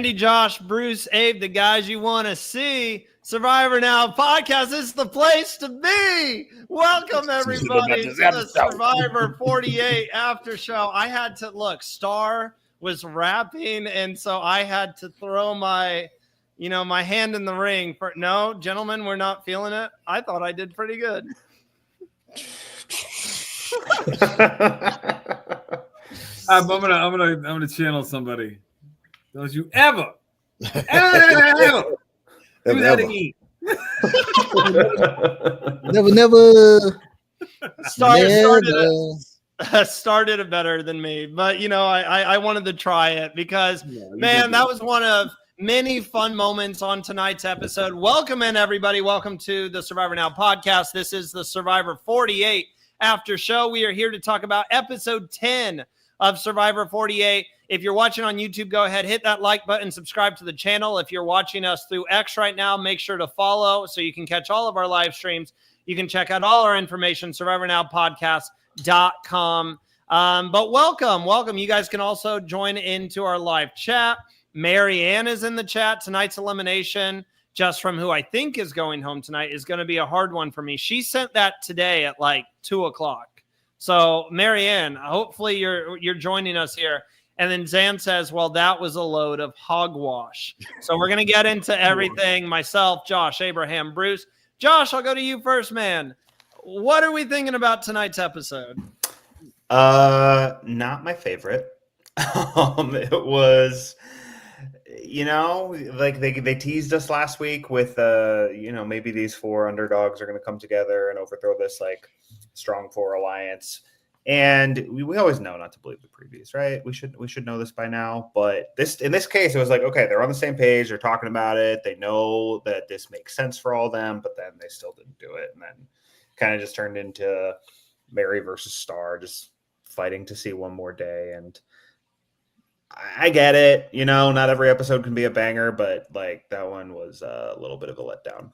Randy, Josh, Bruce, Abe, the guys you want to see. Survivor Now podcast. This is the place to be. Welcome, everybody, to the Survivor 48 after show. I had to look. Star was rapping, and so I had to throw my hand in the ring. For no, gentlemen, we're not feeling it. I thought I did pretty good. I'm gonna channel somebody. Don't you ever do that again. Never. Started it better than me, but I wanted to try it because that was one of many fun moments on tonight's episode. Welcome in, everybody. Welcome to the Survivor Now podcast. This is the Survivor 48 after show. We are here to talk about episode 10 of Survivor 48. If you're watching on YouTube, go ahead, hit that like button, subscribe to the channel. If you're watching us through X right now, make sure to follow so you can catch all of our live streams. You can check out all our information, survivornowpodcast.com. But welcome. You guys can also join into our live chat. Mary Ann is in the chat. Tonight's elimination, just from who I think is going home tonight, is going to be a hard one for me. She sent that today at like 2:00. So, Mary Ann, hopefully you're joining us here. And then Zan says, well, that was a load of hogwash. So we're going to get into everything. Myself, Josh, Abraham, Bruce. Josh, I'll go to you first, man. What are we thinking about tonight's episode? Not my favorite. It was, like they teased us last week with, maybe these four underdogs are going to come together and overthrow this like strong four alliance. And we always know not to believe the previews, right? We should know this by now. But in this case, it was like, okay, they're on the same page. They're talking about it. They know that this makes sense for all of them, but then they still didn't do it. And then kind of just turned into Mary versus Star, just fighting to see one more day. And I get it. Not every episode can be a banger, but like that one was a little bit of a letdown.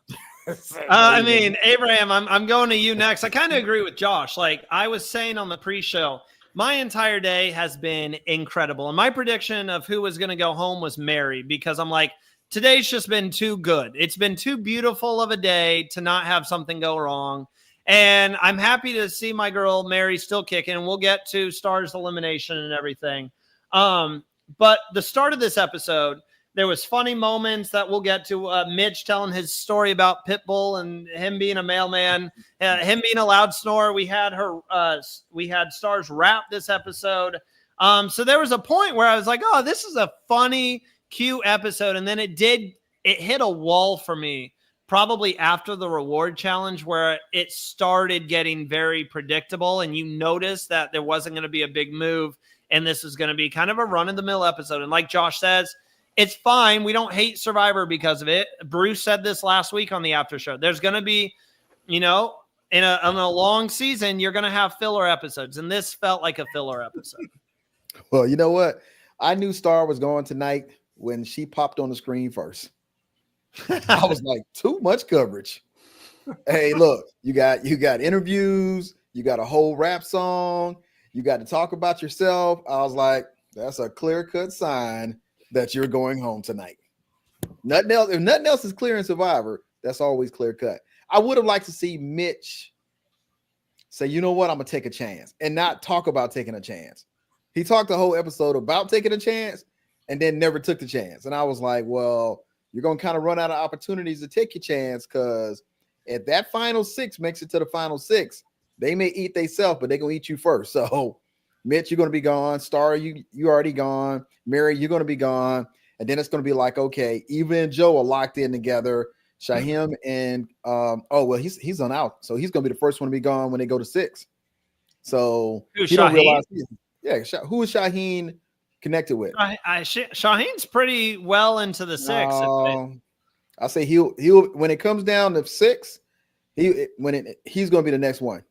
Abraham, I'm going to you next. I kind of agree with Josh. Like I was saying on the pre-show, my entire day has been incredible. And my prediction of who was going to go home was Mary, because I'm like, today's just been too good. It's been too beautiful of a day to not have something go wrong. And I'm happy to see my girl Mary still kicking. And we'll get to Star's elimination and everything. But the start of this episode, there was funny moments that we'll get to. Mitch telling his story about Pitbull and him being a mailman, him being a loud snorer. We had Star's rap this episode. So there was a point where I was like, oh, this is a funny, cute episode. And then it hit a wall for me, probably after the reward challenge, where it started getting very predictable. And you noticed that there wasn't going to be a big move. And this is going to be kind of a run-of-the-mill episode. And like Josh says, it's fine. We don't hate Survivor because of it. Bruce said this last week on the after show. There's going to be, in a long season, you're going to have filler episodes. And this felt like a filler episode. Well, you know what? I knew Star was going tonight when she popped on the screen first. I was like, too much coverage. Hey, look, you got interviews. You got a whole rap song. You got to talk about yourself. I was like, that's a clear-cut sign that you're going home tonight. Nothing else. If nothing else is clear in Survivor, that's always clear-cut. I would have liked to see Mitch say, you know what, I'm going to take a chance and not talk about taking a chance. He talked the whole episode about taking a chance and then never took the chance. And I was like, well, you're going to kind of run out of opportunities to take your chance because if that final six makes it to the final six, they may eat themselves, but they're going to eat you first. So, Mitch, you're going to be gone. Star, you already gone. Mary, you're going to be gone. And then it's going to be like, okay, Eva and Joe are locked in together. Shaheem and, he's on out. So he's going to be the first one to be gone when they go to 6. So who's he don't Shaheem? Realize. Who is Shaheem connected with? Shaheen's pretty well into the 6. I say he'll when it comes down to 6, he's going to be the next one.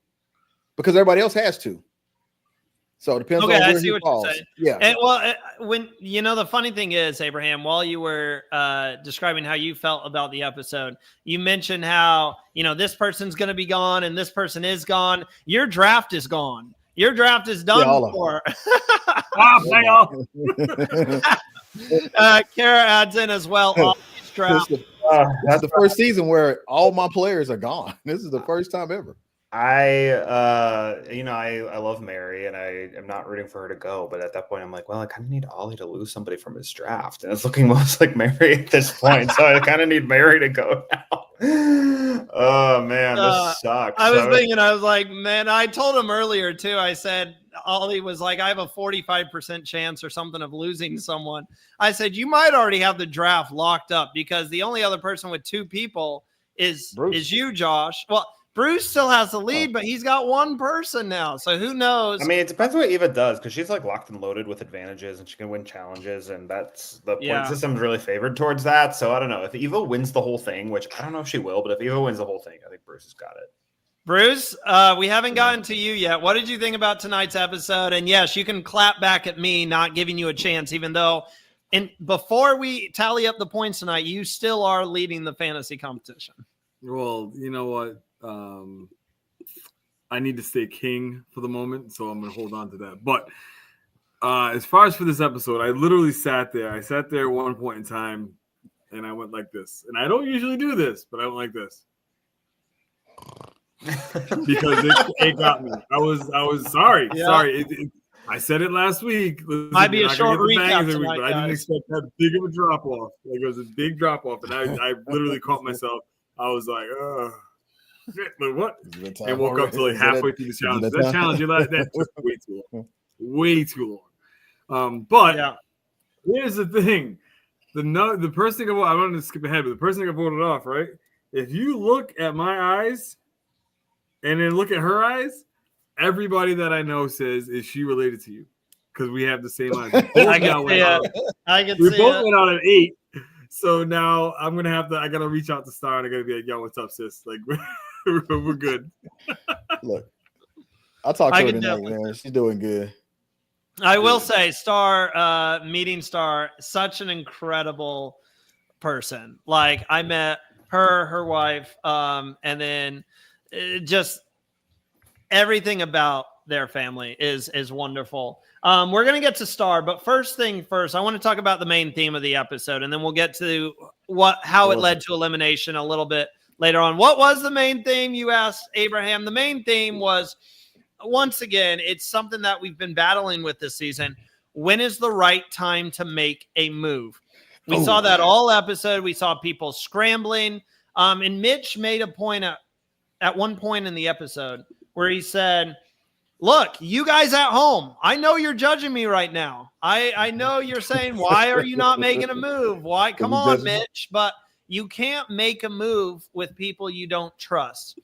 Because everybody else has to. So it depends on where he falls. Yeah. And, when the funny thing is, Abraham, while you were describing how you felt about the episode, you mentioned how this person's going to be gone and this person is gone. Your draft is gone. Your draft is done for. Kara adds in as well. Ollie's draft. This is the first season where all my players are gone. This is the first time ever. I love Mary, and I am not rooting for her to go. But at that point, I'm like, well, I kind of need Ollie to lose somebody from his draft, and it's looking most like Mary at this point. So I kind of need Mary to go now. Oh man, this sucks. I was like, man, I told him earlier too. I said Ollie was like, I have a 45% chance or something of losing someone. I said you might already have the draft locked up because the only other person with 2 people is you, Josh. Well. Bruce still has the lead, but he's got 1 person now. So who knows? I mean, it depends what Eva does because she's like locked and loaded with advantages and she can win challenges. And that's the point system's really favored towards that. So I don't know if Eva wins the whole thing, which I don't know if she will, but if Eva wins the whole thing, I think Bruce has got it. Bruce, we haven't gotten to you yet. What did you think about tonight's episode? And yes, you can clap back at me not giving you a chance, even though before we tally up the points tonight, you still are leading the fantasy competition. Well, you know what? I need to stay king for the moment, so I'm going to hold on to that. But as far as for this episode, I literally sat there. I sat there at one point in time, and I went like this. And I don't usually do this, but I went like this because it got me. I was sorry. Yeah. Sorry. I said it last week. Listen, might be a short recap tonight, but I didn't expect that big of a drop off. Like it was a big drop off, and I literally caught myself. I was like, like what? And woke up to like halfway through the challenge. That challenge, that took way too long. Way too long. But here's the thing. The person I wanted to skip ahead, but the person that got voted off, right? If you look at my eyes and then look at her eyes, everybody that I know says, is she related to you? Because we have the same eyes. I can see it. We both went out at 8. So now I gotta reach out to Star and I gotta be like, yo, what's up, sis? Like we're good. Look, I'll talk to her tonight, man. She's doing good. I will say, Star, meeting Star, such an incredible person. Like I met her wife, and then just everything about their family is wonderful. We're going to get to Star, but first thing first, I want to talk about the main theme of the episode, and then we'll get to how it led to elimination a little bit later on. What was the main theme, you asked, Abraham? The main theme was, once again, it's something that we've been battling with this season. When is the right time to make a move? We saw that all episode. We saw people scrambling. And Mitch made a point at one point in the episode where he said, look, you guys at home, I know you're judging me right now. I know you're saying, why are you not making a move? Why? Come on, Mitch. But you can't make a move with people you don't trust.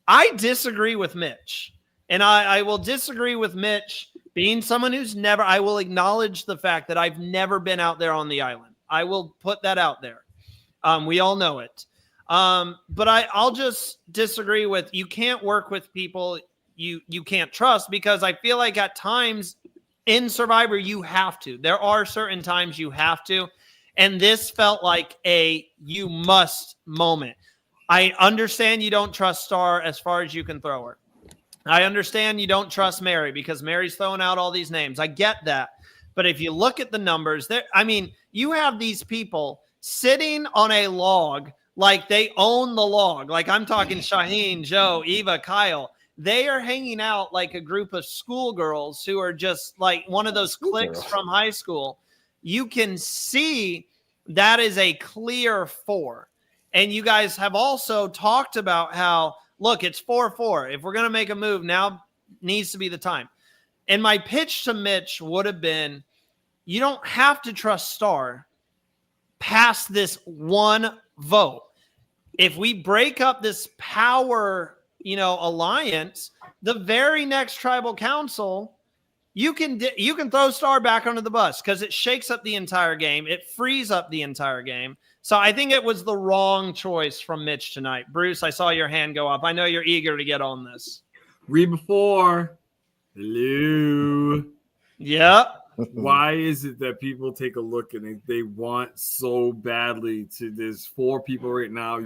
I disagree with Mitch. And I will disagree with Mitch being someone who's never, I will acknowledge the fact that I've never been out there on the island. I will put that out there. We all know it. But I'll just disagree with, you can't work with people you can't trust, because I feel like at times in Survivor, you have to. There are certain times you have to. And this felt like a you must moment. I understand you don't trust Star as far as you can throw her. I understand you don't trust Mary because Mary's throwing out all these names. I get that. But if you look at the numbers, you have these people sitting on a log like they own the log. Like I'm talking Shaheen, Joe, Eva, Kyle. They are hanging out like a group of schoolgirls who are just like one of those cliques from high school. You can see that is a clear 4. And you guys have also talked about how, look, it's 4-4. If we're going to make a move, now needs to be the time. And my pitch to Mitch would have been, you don't have to trust Star past this one vote. If we break up this power alliance, the very next tribal council, you can throw Star back under the bus because it shakes up the entire game. It frees up the entire game. So I think it was the wrong choice from Mitch tonight. Bruce, I saw your hand go up. I know you're eager to get on this. Read before. Hello. Yeah. Why is it that people take a look and they want so badly to, there's 4 people right now.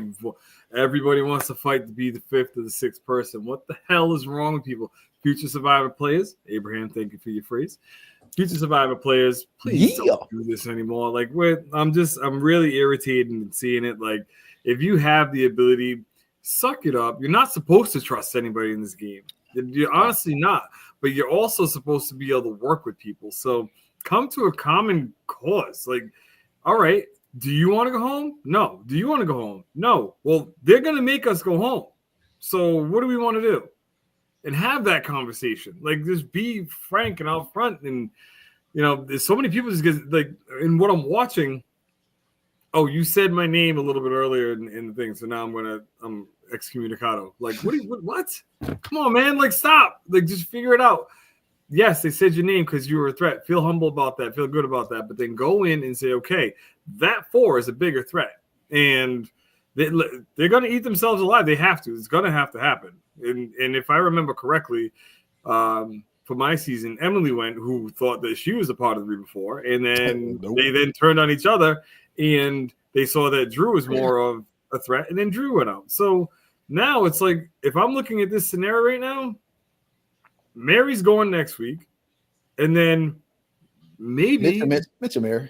Everybody wants to fight to be the 5th or the 6th person. What the hell is wrong with people? Future Survivor players, Abraham, thank you for your phrase. Future Survivor players, please don't do this anymore. Like, I'm really irritated in seeing it. Like, if you have the ability, suck it up. You're not supposed to trust anybody in this game. You're honestly not. But you're also supposed to be able to work with people. So come to a common cause. Like, all right, do you want to go home? No. Do you want to go home? No. Well, they're going to make us go home. So what do we want to do? And have that conversation. Like, just be frank and out front. And, there's so many people just get, like, in what I'm watching. Oh, you said my name a little bit earlier in the thing. So now I'm excommunicado. Like, what? Come on, man. Like, stop. Like, just figure it out. Yes, they said your name because you were a threat. Feel humble about that. Feel good about that. But then go in and say, okay, that 4 is a bigger threat. And they're going to eat themselves alive. They have to. It's going to have to happen. And if I remember correctly, for my season, Emily went, who thought that she was a part of the before. And then they then turned on each other. And they saw that Drew was more of a threat. And then Drew went out. So now it's like, if I'm looking at this scenario right now, Mary's going next week, and then maybe Mitchell Mary.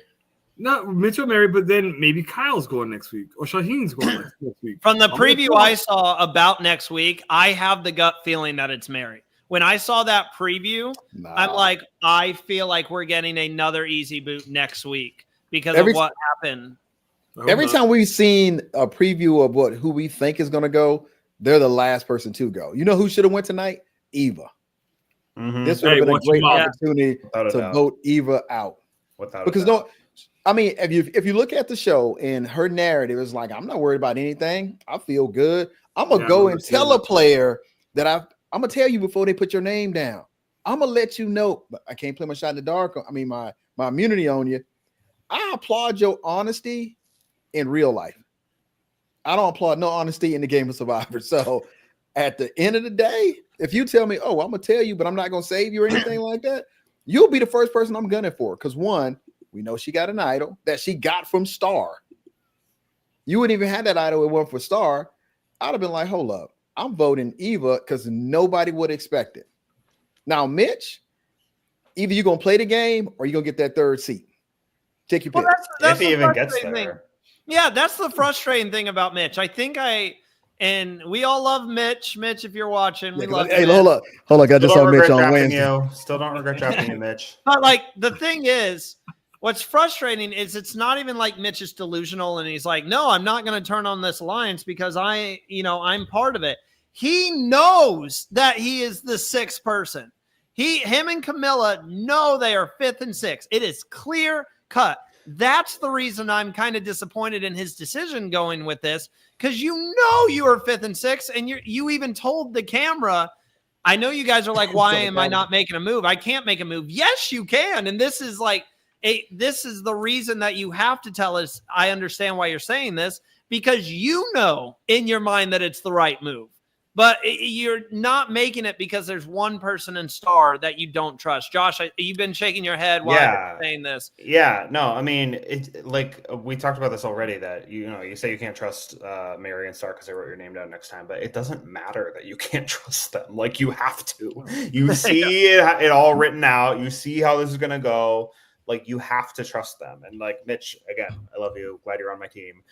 Not Mitchell Mary, but then maybe Kyle's going next week, or Shaheen's going next week. From the preview I saw about next week, I have the gut feeling that it's Mary. When I saw that preview, I'm like, I feel like we're getting another easy boot next week because of what happened. Every time we've seen a preview of who we think is going to go, they're the last person to go. You know who should have went tonight? Eva. Mm-hmm. This would have been a great opportunity to vote Eva out. If you look at the show and her narrative is like, I'm not worried about anything. I feel good. I'm gonna go and tell a player that I'm gonna tell you before they put your name down. I'm gonna let you know. But I can't play my shot in the dark. My immunity on you. I applaud your honesty in real life. I don't applaud no honesty in the game of Survivor. So at the end of the day, if you tell me, oh, I'm gonna tell you, but I'm not gonna save you or anything like that, you'll be the first person I'm gunning for. Because one, we know she got an idol that she got from Star. You wouldn't even have that idol if it weren't for Star. I'd have been like, hold up, I'm voting Eva because nobody would expect it. Now, Mitch, either you're gonna play the game or you're gonna get that third seat. Take your pick. If he even gets there. Thing. Yeah, that's the frustrating thing about Mitch. I think and we all love Mitch. Mitch, if you're watching, we love you. Hey, hold up. I just saw Mitch on Wednesday. Still don't regret drafting you, Mitch. But like the thing is, what's frustrating is it's not even like Mitch is delusional and he's like, no, I'm not going to turn on this alliance because I'm part of it. He knows that he is the 6th person. Him and Camilla know they are 5th and 6th. It is clear cut. That's the reason I'm kind of disappointed in his decision going with this, because you are 5th and 6th, and you even told the camera, I know you guys are like, why am I not making a move? I can't make a move. Yes, you can. And this is like, this is the reason that you have to tell us, I understand why you're saying this, because you know in your mind that it's the right move. But you're not making it because there's one person in Star that you don't trust. Josh, you've been shaking your head while I'm saying this. Yeah, no, I mean, it's like we talked about this already, that you say you can't trust Mary and Star because they wrote your name down next time, but it doesn't matter that you can't trust them. Like, you have to. You see it all written out. You see how this is gonna go. Like, you have to trust them. And like, Mitch, again, I love you. Glad you're on my team.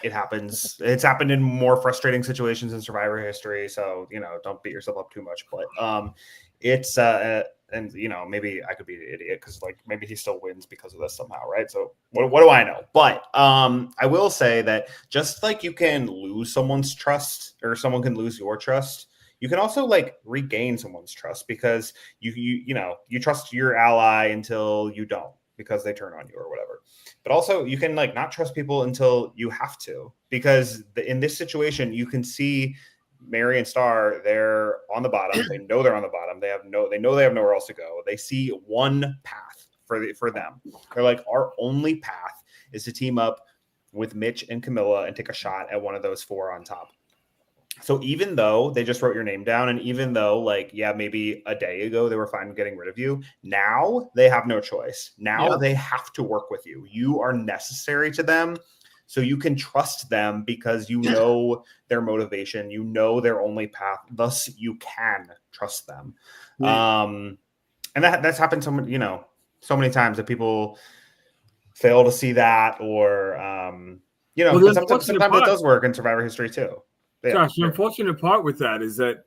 It happens. It's happened in more frustrating situations in Survivor history. So, don't beat yourself up too much. But it's and maybe I could be the idiot because like maybe he still wins because of this somehow, right? So what do I know? But I will say that just like you can lose someone's trust or someone can lose your trust, you can also like regain someone's trust because you trust your ally until you don't, because they turn on you or whatever. But also you can like not trust people until you have to, because in this situation, you can see Mary and Star, they're on the bottom. They know they're on the bottom. They know they have nowhere else to go. They see one path for them. They're like, our only path is to team up with Mitch and Camilla and take a shot at one of those 4 on top. So even though they just wrote your name down, and even though like, yeah, maybe a day ago they were fine getting rid of you, now they have no choice. Now they have to work with you. You are necessary to them. So you can trust them because you know their motivation, you know their only path. Thus, you can trust them. And that's happened so many times that people fail to see that, or sometimes it does work in Survivor history too. Yeah, Josh, the unfortunate part with that is that,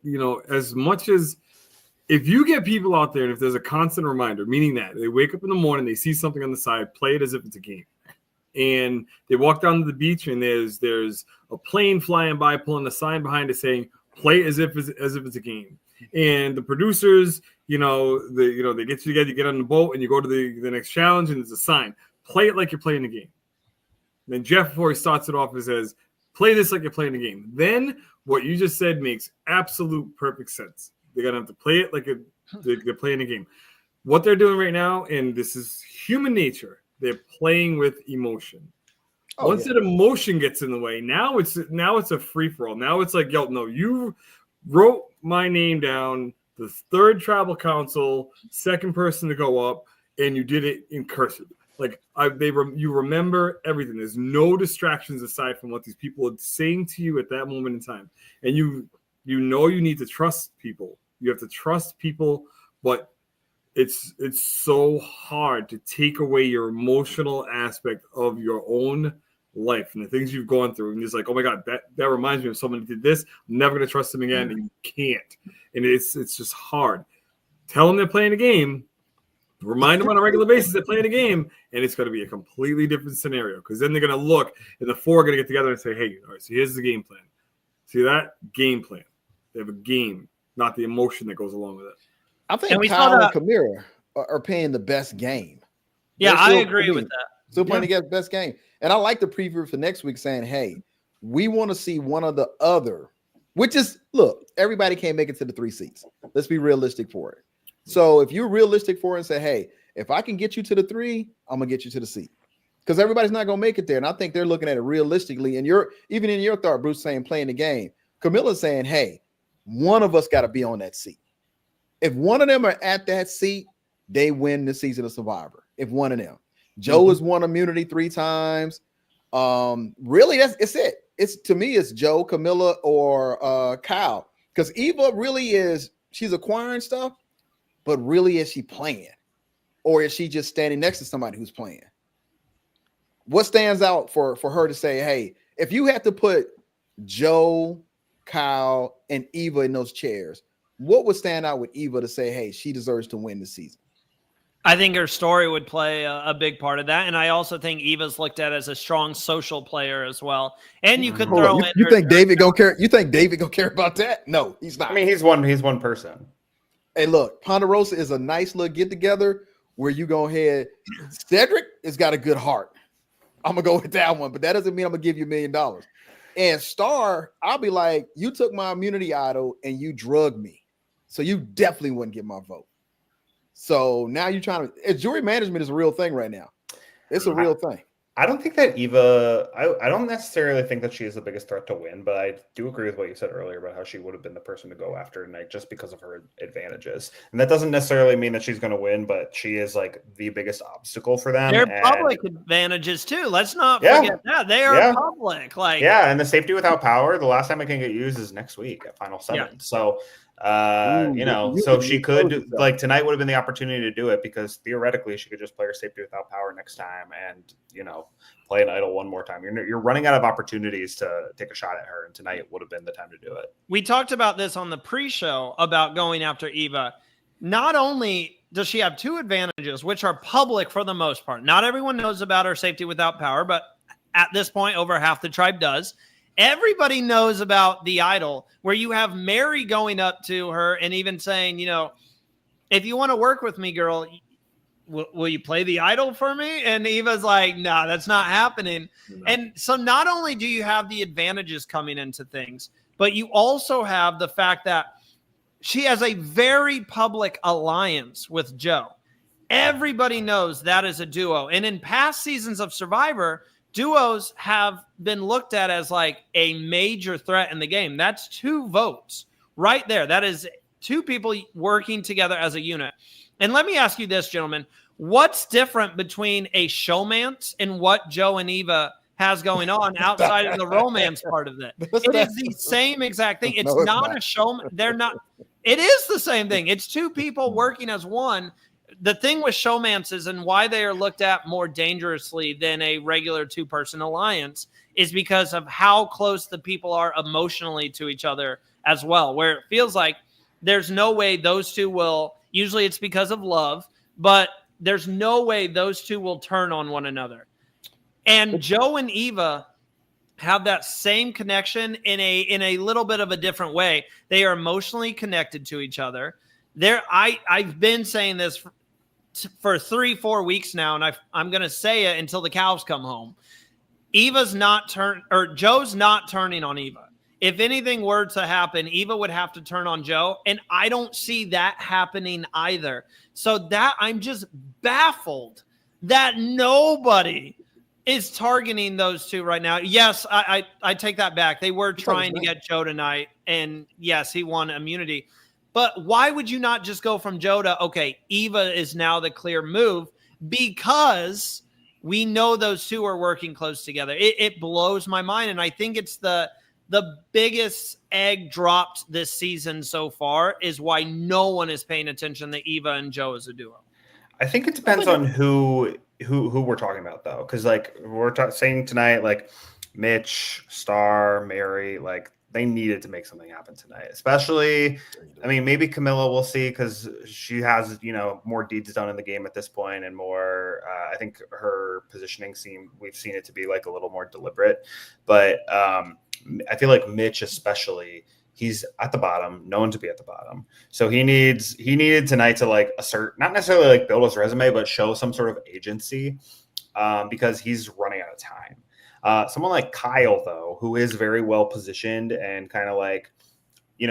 as much as if you get people out there and if there's a constant reminder, meaning that they wake up in the morning, they see something on the side, play it as if it's a game. And they walk down to the beach and there's a plane flying by pulling a sign behind it saying, play as if it's a game. And the producers, they get you together, you get on the boat and you go to the next challenge and there's a sign, play it like you're playing the game. And then Jeff, before he starts it off, he says, play this like you're playing the game. Then what you just said makes absolute perfect sense. They're going to have to play it like they're playing a game. What they're doing right now, and this is human nature, they're playing with emotion. Once that emotion gets in the way, now it's a free-for-all. Now it's like, yo, no, you wrote my name down, the third tribal council, second person to go up, and you did it in cursive. Like you remember everything. There's no distractions aside from what these people are saying to you at that moment in time. And you need to trust people. You have to trust people, but it's so hard to take away your emotional aspect of your own life and the things you've gone through. And it's like, oh my God, that reminds me of someone who did this. I'm never going to trust them again. And you can't. And it's just hard. Tell them they're playing a game. Remind them on a regular basis they're playing a game, and it's going to be a completely different scenario, because then they're going to look, and the four are going to get together and say, hey, all right, so here's the game plan. See that? Game plan. They have a game, not the emotion that goes along with it. I think Kyle and Kamira are playing the best game. Yeah, I agree with that. Still playing the best game. And I like the preview for next week saying, hey, we want to see one of the other, which is, look, everybody can't make it to the 3 seats. Let's be realistic for it. So if you're realistic for it and say, hey, if I can get you to the 3, I'm going to get you to the seat. Because everybody's not going to make it there. And I think they're looking at it realistically. And even in your thought, Bruce, saying playing the game, Camilla's saying, hey, one of us got to be on that seat. If one of them are at that seat, they win the season of Survivor. If one of them. Joe has won immunity 3 times. Really, it's it. To me, it's Joe, Camilla, or Kyle. Because Eva really she's acquiring stuff. But really, is she playing? Or is she just standing next to somebody who's playing? What stands out for her to say, hey, if you had to put Joe, Kyle, and Eva in those chairs, what would stand out with Eva to say, hey, she deserves to win this season? I think her story would play a big part of that. And I also think Eva's looked at as a strong social player as well. And you could throw in. You think David gonna care? You think David gonna care about that? No, he's not. I mean, he's one person. Hey, look, Ponderosa is a nice little get together where you go ahead. Cedric has got a good heart. I'm gonna go with that one, but that doesn't mean I'm gonna give you $1 million. And Star, I'll be like, you took my immunity idol and you drugged me, so you definitely wouldn't get my vote. So now you're trying to. Jury management is a real thing right now. It's a real thing. I don't think that Eva, I don't necessarily think that she is the biggest threat to win, but I do agree with what you said earlier about how she would have been the person to go after tonight just because of her advantages. And that doesn't necessarily mean that she's going to win, but she is like the biggest obstacle for them. They're public advantages too. Let's not forget that. They are public. And the safety without power, the last time it can get used is next week at Final 7. Yeah. So so she could, like, tonight would have been the opportunity to do it, because theoretically she could just play her safety without power next time and, play an idol one more time. You're running out of opportunities to take a shot at her, and tonight would have been the time to do it. We talked about this on the pre-show about going after Eva. Not only does she have 2 advantages, which are public for the most part. Not everyone knows about her safety without power, but at this point, over half the tribe does. Everybody knows about the idol, where you have Mary going up to her and even saying, if you want to work with me, girl, will you play the idol for me? And Eva's like, no, that's not happening. No. And so not only do you have the advantages coming into things, but you also have the fact that she has a very public alliance with Joe. Everybody knows that is a duo. And in past seasons of Survivor, duos have been looked at as like a major threat in the game. That's 2 votes right there. That is 2 people working together as a unit. And let me ask you this, gentlemen. What's different between a showmance and what Joe and Eva has going on outside of the romance part of it? It is the same exact thing. It's not a show. They're not. It is the same thing. It's two people working as one. The thing with showmances and why they are looked at more dangerously than a regular two-person alliance is because of how close the people are emotionally to each other as well, where it feels like there's no way those two will, usually it's because of love, but there's no way those two will turn on one another. And Joe and Eva have that same connection in a little bit of a different way. They are emotionally connected to each other. I've been saying this for 3-4 weeks now, and I'm going to say it until the cows come home. Joe's not turning on Eva. If anything were to happen, Eva would have to turn on Joe, and I don't see that happening either. So that I'm just baffled that nobody is targeting those two right now. Yes, I take that back. They were trying to get Joe tonight, and yes, he won immunity. But why would you not just go from Joe to, okay, Eva is now the clear move, because we know those two are working close together. It blows my mind, and I think it's the biggest egg dropped this season so far is why no one is paying attention to Eva and Joe as a duo. I think it depends on who we're talking about, though, because like we're saying tonight, like Mitch, Star, Mary, like they needed to make something happen tonight. Especially, I mean, maybe Camilla, we'll see, because she has more deeds done in the game at this point, and more. I think her positioning we've seen it to be like a little more deliberate, but I feel like Mitch especially. He's at the bottom, known to be at the bottom. So he needed tonight to like assert, not necessarily like build his resume, but show some sort of agency because he's running out of time. Someone like Kyle, though, who is very well positioned and kind of like,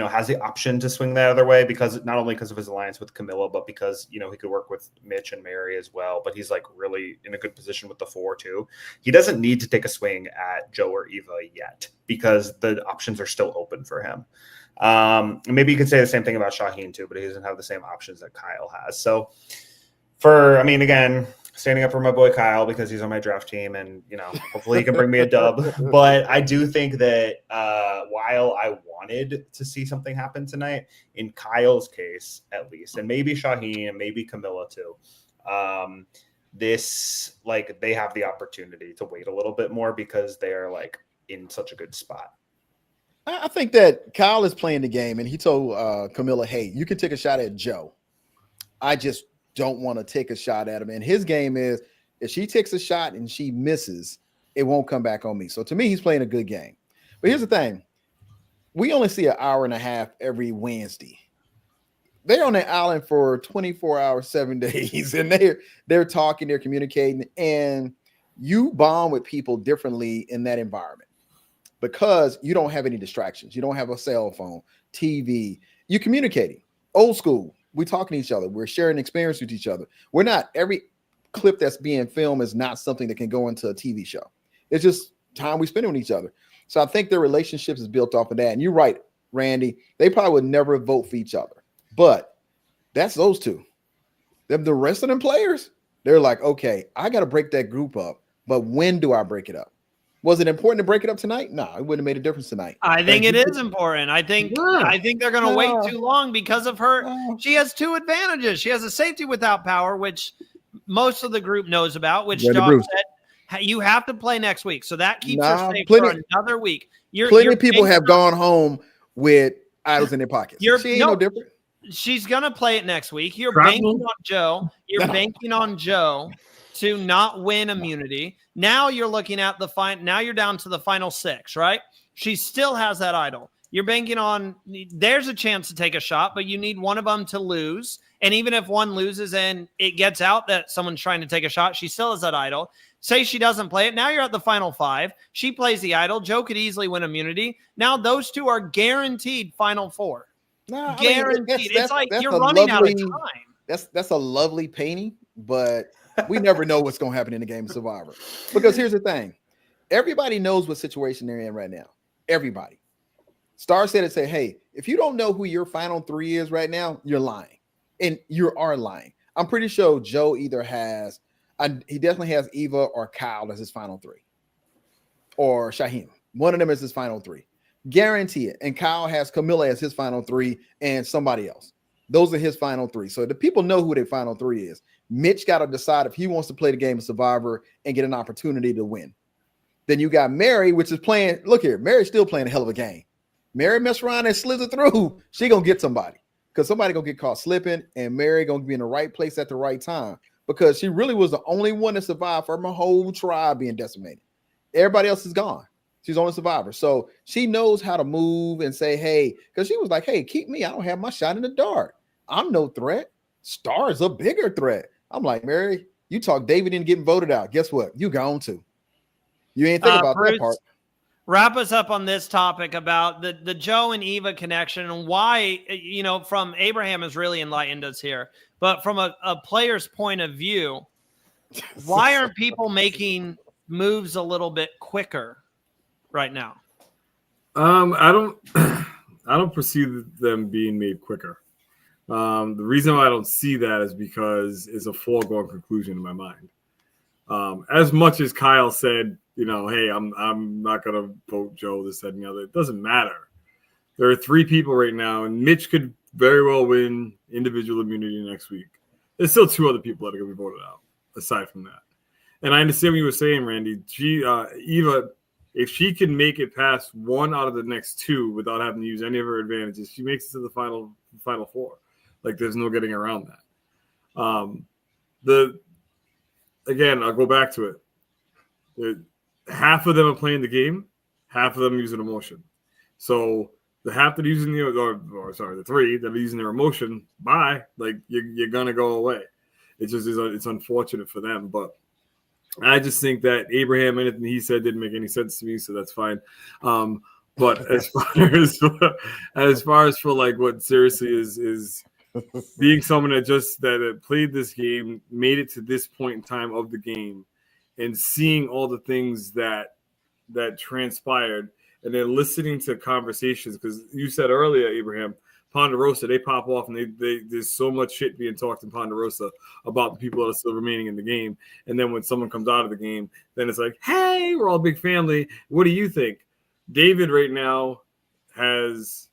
has the option to swing that other way, because not only because of his alliance with Camilla, but because, he could work with Mitch and Mary as well. But he's like really in a good position with the 4 too. He doesn't need to take a swing at Joe or Eva yet, because the options are still open for him. Maybe you could say the same thing about Shaheen too, but he doesn't have the same options that Kyle has. So again, standing up for my boy Kyle, because he's on my draft team, and hopefully he can bring me a dub. But I do think that while I wanted to see something happen tonight, in Kyle's case at least, and maybe Shaheen and maybe Camilla too, this, like, they have the opportunity to wait a little bit more because they're like in such a good spot. I think that Kyle is playing the game, and he told Camilla, hey, you can take a shot at Joe. I just don't want to take a shot at him. And his game is, if she takes a shot and she misses, it won't come back on me. So to me, he's playing a good game. But here's the thing. We only see an hour and a half every Wednesday. They're on the island for 24 hours, 7 days, and they're talking, they're communicating, and you bond with people differently in that environment because you don't have any distractions. You don't have a cell phone, TV. You're communicating. Old school. We're talking to each other. We're sharing experience with each other. We're not, every clip that's being filmed is not something that can go into a TV show. It's just time we spend with each other. So I think their relationships is built off of that. And you're right, Randy. They probably would never vote for each other. But that's those two. The rest of them players, they're like, okay, I got to break that group up. But when do I break it up? Was it important to break it up tonight? No, it wouldn't have made a difference tonight. I think it is important. I think they're going to wait too long because of her. She has two advantages. She has a safety without power, which most of the group knows about, which Josh said you have to play next week. So that keeps her safe for another week. Plenty of people have gone home with idols in their pockets. She ain't no different. She's going to play it next week. You're banking on Joe. You're banking on Joe to not win immunity. Now you're looking at now you're down to the final 6, right? She still has that idol. You're banking on, there's a chance to take a shot, but you need one of them to lose. And even if one loses and it gets out that someone's trying to take a shot, she still has that idol. Say she doesn't play it. Now you're at the final 5. She plays the idol. Joe could easily win immunity. Now those two are guaranteed final 4. No, guaranteed. It's like you're running out of time. That's a lovely painting, but we never know what's going to happen in the game of Survivor. Because here's the thing. Everybody knows what situation they're in right now. Everybody. Star said it, say, hey, if you don't know who your final 3 is right now, you're lying. And you are lying. I'm pretty sure Joe either has, he definitely has Eva or Kyle as his final 3. Or Shaheen. One of them is his final 3. Guarantee it. And Kyle has Camilla as his final 3 and somebody else. Those are his final 3. So the people know who their final 3 is. Mitch got to decide if he wants to play the game of Survivor and get an opportunity to win. Then you got Mary, which is playing. Look here, Mary's still playing a hell of a game. Mary mess around and slither through. She gonna get somebody because somebody gonna get caught slipping, and Mary gonna be in the right place at the right time because she really was the only one to survive from her whole tribe being decimated. Everybody else is gone. She's only survivor, so she knows how to move and say, "Hey," because she was like, "Hey, keep me. I don't have my shot in the dark. I'm no threat. Star is a bigger threat." I'm like, Mary, you talk David into getting voted out. Guess what? You gone too. You ain't think about Bruce, that part. Wrap us up on this topic about the Joe and Eva connection and why, from Abraham has really enlightened us here, but from a player's point of view, why aren't people making moves a little bit quicker right now? I don't perceive them being made quicker. The reason why I don't see that is because it's a foregone conclusion in my mind. As much as Kyle said, hey, I'm not gonna vote Joe, this, that, and the other. It doesn't matter. There are 3 people right now, and Mitch could very well win individual immunity next week. There's still 2 other people that are gonna be voted out, aside from that. And I understand what you were saying, Randy. Eva, if she can make it past 1 out of the next 2 without having to use any of her advantages, she makes it to the final 4. Like, there's no getting around that. Again, I'll go back to it. Half of them are playing the game, half of them using emotion. So the half that are using the 3 that are using their emotion, bye. Like, you're gonna go away. It's unfortunate for them, but I just think that Abraham, anything he said didn't make any sense to me, so that's fine. But as far as for like what seriously is being someone that played this game, made it to this point in time of the game, and seeing all the things that transpired, and then listening to conversations, because you said earlier, Abraham, Ponderosa, they pop off, and there's so much shit being talked in Ponderosa about the people that are still remaining in the game. And then when someone comes out of the game, then it's like, hey, we're all a big family. What do you think? David right now has,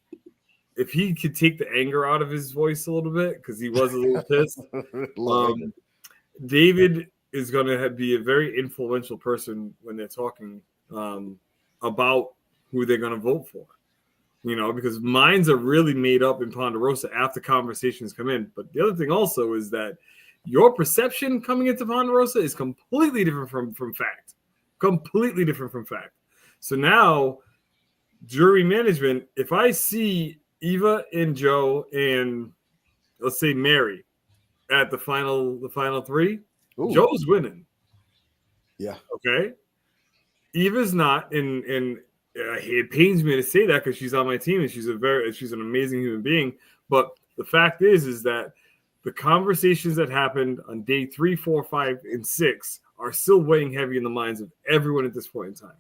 if he could take the anger out of his voice a little bit, because he was a little pissed, David is going to be a very influential person when they're talking about who they're going to vote for. Because minds are really made up in Ponderosa after conversations come in. But the other thing also is that your perception coming into Ponderosa is completely different from fact. Completely different from fact. So now, jury management, if I see Eva and Joe and, let's say, Mary at the final 3, ooh, Joe's winning. Yeah. Okay. Eva's not, and it pains me to say that because she's on my team and she's an amazing human being. But the fact is that the conversations that happened on day 3, 4, 5, and 6 are still weighing heavy in the minds of everyone at this point in time.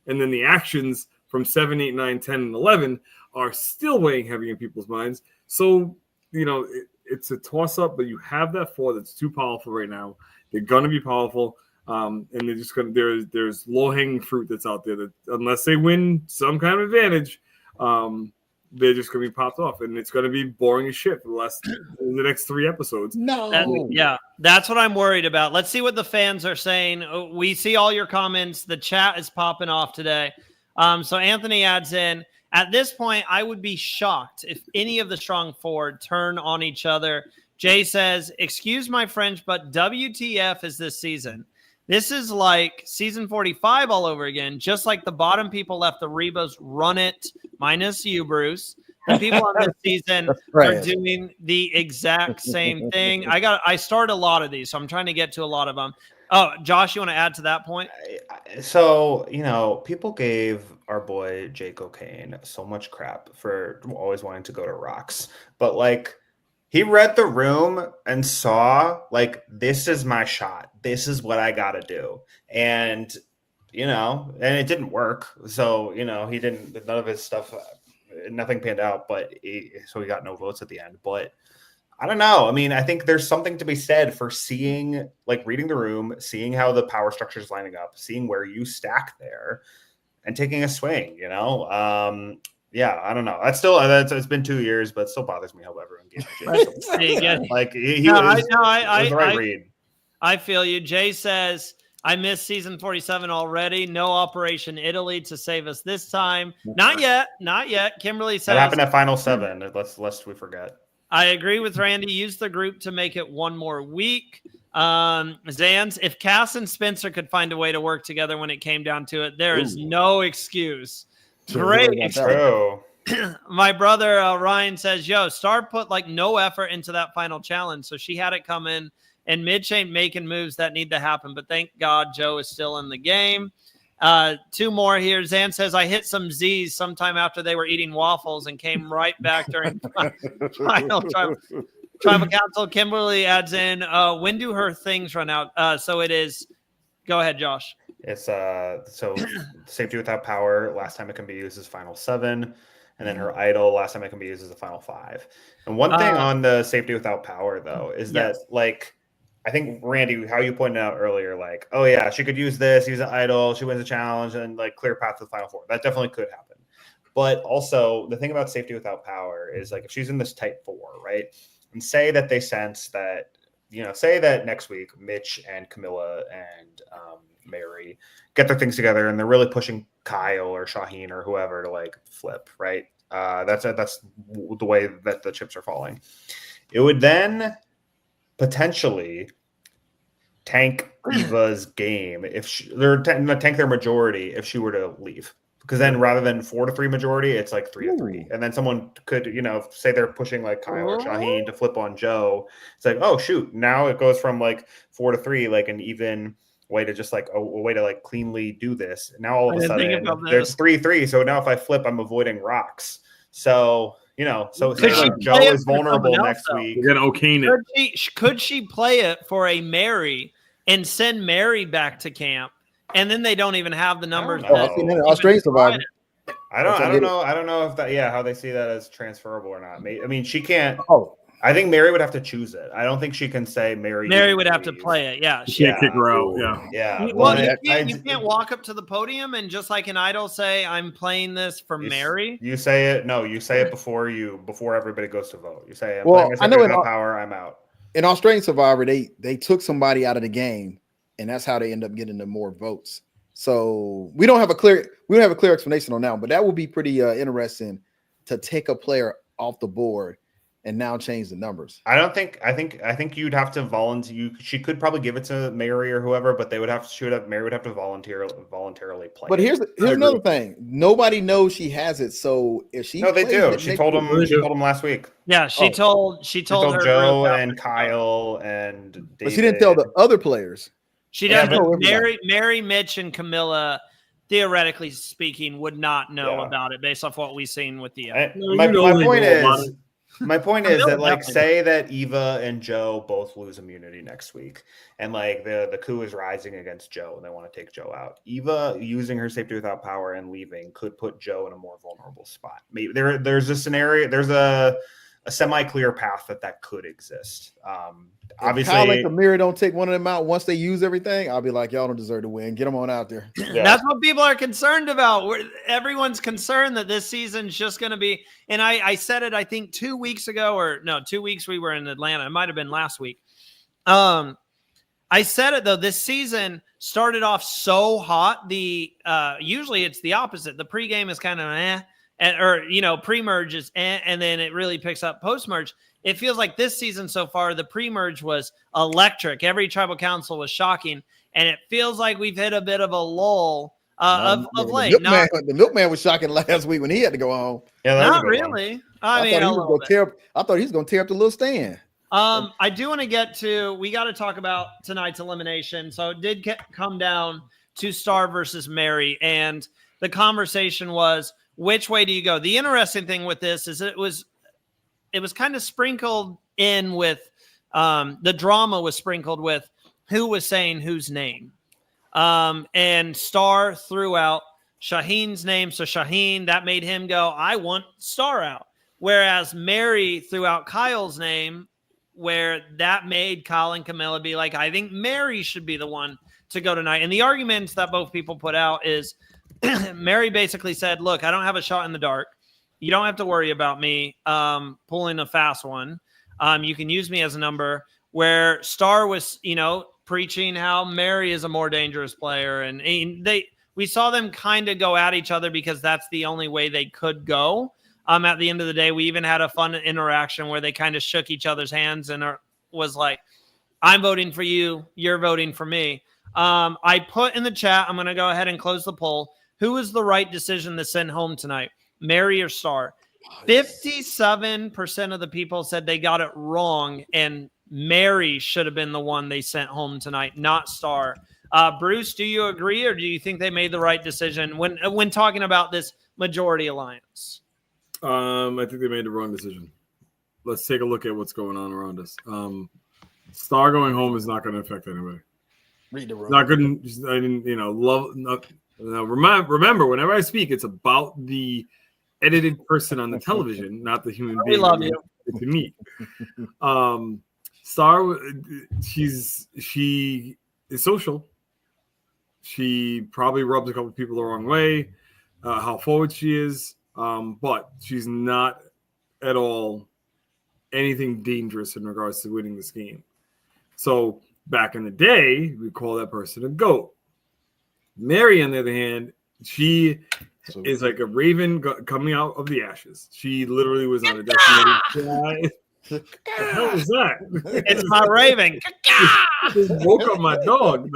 And then the actions from 7, 8, 9, 10, and 11 are still weighing heavy in people's minds. So, it's a toss-up, but you have that 4 that's too powerful right now. They're going to be powerful. And they're just going to, there's low-hanging fruit that's out there that unless they win some kind of advantage, they're just going to be popped off. And it's going to be boring as shit for the next 3 episodes. No. That's what I'm worried about. Let's see what the fans are saying. We see all your comments. The chat is popping off today. So Anthony adds in, at this point, I would be shocked if any of the strong 4 turn on each other. Jay says, excuse my French, but WTF is this season? This is like season 45 all over again. Just like the bottom people left the Rebos run it, minus you, Bruce. The people on this season are doing the exact same thing. I started a lot of these, so I'm trying to get to a lot of them. Oh, Josh, you want to add to that point? So, people gave our boy Jay Cocaine so much crap for always wanting to go to rocks. But, he read the room and saw, this is my shot. This is what I got to do. And, and it didn't work. So, he didn't, none of his stuff, nothing panned out, so he got no votes at the end. But I don't know. I mean, I think there's something to be said for seeing, reading the room, seeing how the power structure is lining up, seeing where you stack there. and taking a swing, you know? Yeah, I don't know. It's been 2 years, but it still bothers me how everyone gave Jay. Like he was the right read. I feel you. Jay says, I missed season 47 already. No Operation Italy to save us this time. Not yet. Kimberly says that happened at Final 7. Lest we forget. I agree with Randy. Use the group to make it one more week. Zans, if Cass and Spencer could find a way to work together when it came down to it, there is no excuse. Great excuse. My brother Ryan says, yo, Star put like no effort into that final challenge, so she had it come in, and Mitch ain't making moves that need to happen, but thank God Joe is still in the game. 2 more here. Zan says, I hit some Z's sometime after they were eating waffles and came right back during final tribal council. Kimberly adds in, when do her things run out? So it is, go ahead, Josh. It's so Safety Without Power, last time it can be used is Final 7. And then her idol, last time it can be used is the Final 5. And one thing on the Safety Without Power, though, is that, like, I think, Randy, how you pointed out earlier, like, oh, yeah, she could use this, use an idol, she wins a challenge, and, like, clear path to the Final 4. That definitely could happen. But also, the thing about Safety Without Power is, like, if she's in this type 4, right, and say that they sense that, you know, say that next week Mitch and Camilla and Mary get their things together and they're really pushing Kyle or Shaheen or whoever to, like, flip, right? That's the way that the chips are falling. It would then potentially tank Eva's game if tank their majority if she were to leave, because then rather than 4-3 majority, it's like 3-3, and then someone could, you know, say they're pushing like Kyle or Shaheen to flip on Joe. It's like, oh shoot, now it goes from like 4-3, like an even way to just like a way to like cleanly do this. Now all of a sudden there's 3-3, so now if I flip, I'm avoiding rocks. So, you know, so Joe is vulnerable next week. You're gonna O'Kane it. Could she play it for a Mary and send Mary back to camp, and then they don't even have the numbers? Australian Survivor. I don't know if that. Yeah, how they see that as transferable or not. I mean, she can't. Oh, I think Mary would have to choose it. I don't think she can say Mary. Mary would have to play it. Yeah, she can't kick her out. Yeah. Well, you can't walk up to the podium and just like an idol say, "I'm playing this for Mary." You say it. No, you say it before everybody goes to vote. You say, I know in Power, I'm out. In Australian Survivor, they took somebody out of the game, and that's how they end up getting the more votes. So we don't have a clear explanation on that, but that would be pretty interesting to take a player off the board and now change the numbers. I think you'd have to volunteer. She could probably give it to Mary or whoever, but Mary would have to voluntarily play. But here's another thing. Nobody knows she has it. So if she they do. She told them last week. Yeah, she told Joe and Kyle and David. But she didn't tell the other players. She doesn't. Mary, Mitch, and Camilla, theoretically speaking, would not know about it based off what we've seen with the. My point is that, like, say that Eva and Joe both lose immunity next week, and like the coup is rising against Joe, and they want to take Joe out. Eva using her Safety Without Power and leaving could put Joe in a more vulnerable spot. Maybe there's a scenario, there's a semi-clear path that could exist. Obviously, Kyle and Kamira don't take one of them out once they use everything. I'll be like, y'all don't deserve to win. Get them on out there. Yeah. That's what people are concerned about. Everyone's concerned that this season's just going to be. And I said it, I think 2 weeks ago, 2 weeks we were in Atlanta. It might have been last week. I said it though. This season started off so hot. Usually it's the opposite. The pregame is kind of pre-merge is and then it really picks up post-merge. It feels like this season so far, the pre-merge was electric. Every tribal council was shocking, and it feels like we've hit a bit of a lull of late. The Milkman was shocking last week when he had to go home. Yeah, not really. I mean, I thought he was going to tear up the little stand. I do want to get to. We got to talk about tonight's elimination. So it did come down to Star versus Mary, and the conversation was, which way do you go? The interesting thing with this is it was kind of sprinkled in with the drama was sprinkled with who was saying whose name. And Star threw out Shaheen's name. So Shaheen, that made him go, I want Star out. Whereas Mary threw out Kyle's name, where that made Kyle and Camilla be like, I think Mary should be the one to go tonight. And the arguments that both people put out is Mary basically said, look, I don't have a shot in the dark. You don't have to worry about me pulling a fast one. You can use me as a number. Where Star was, preaching how Mary is a more dangerous player. And we saw them kind of go at each other because that's the only way they could go. At the end of the day, we even had a fun interaction where they kind of shook each other's hands and was like, I'm voting for you. You're voting for me. I put in the chat, I'm going to go ahead and close the poll. Who was the right decision to send home tonight? Mary or Star? 57% of the people said they got it wrong, and Mary should have been the one they sent home tonight, not Star. Bruce, do you agree, or do you think they made the right decision when talking about this majority alliance? I think they made the wrong decision. Let's take a look at what's going on around us. Star going home is not going to affect anybody. Read the room. Not good. I didn't, love. Not, remember, whenever I speak, it's about the edited person on the television, not the human being. We love you. To meet. Star, she is social. She probably rubs a couple of people the wrong way. How forward she is, but she's not at all anything dangerous in regards to winning this game. So back in the day, we call that person a goat. Mary, on the other hand, she is like a raven coming out of the ashes. She literally was on a decimated fly. What the hell is that? It's my raven. Just woke up my dog.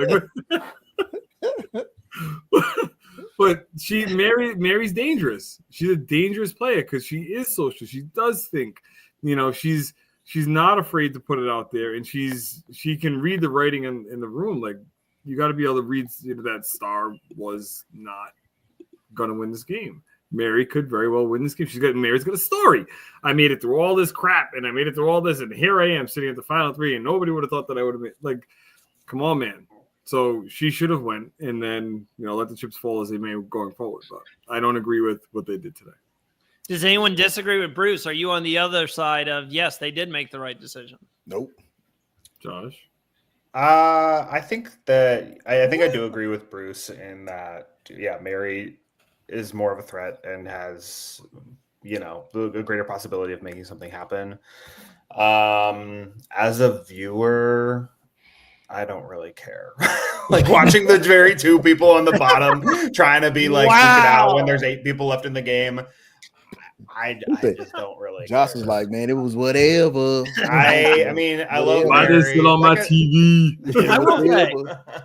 But Mary's dangerous. She's a dangerous player because she is social. She does think. She's not afraid to put it out there, and she can read the writing in the room. Like, you got to be able to read that Star was not going to win this game. Mary could very well win this game. Mary's got a story. I made it through all this crap, and I made it through all this, and here I am sitting at the final three, and nobody would have thought that I would have made. Come on, man. So she should have went, and then let the chips fall as they may going forward. But I don't agree with what they did today. Does anyone disagree with Bruce? Are you on the other side of yes, they did make the right decision? Nope. Josh? I think I do agree with Bruce in that, Mary is more of a threat and has, a greater possibility of making something happen. As a viewer, I don't really care. Watching the very two people on the bottom trying to be like, wow, it out when there's 8 people left in the game. I just don't really. Josh is like, man, it was whatever. I mean, I love. Why is it still on my TV?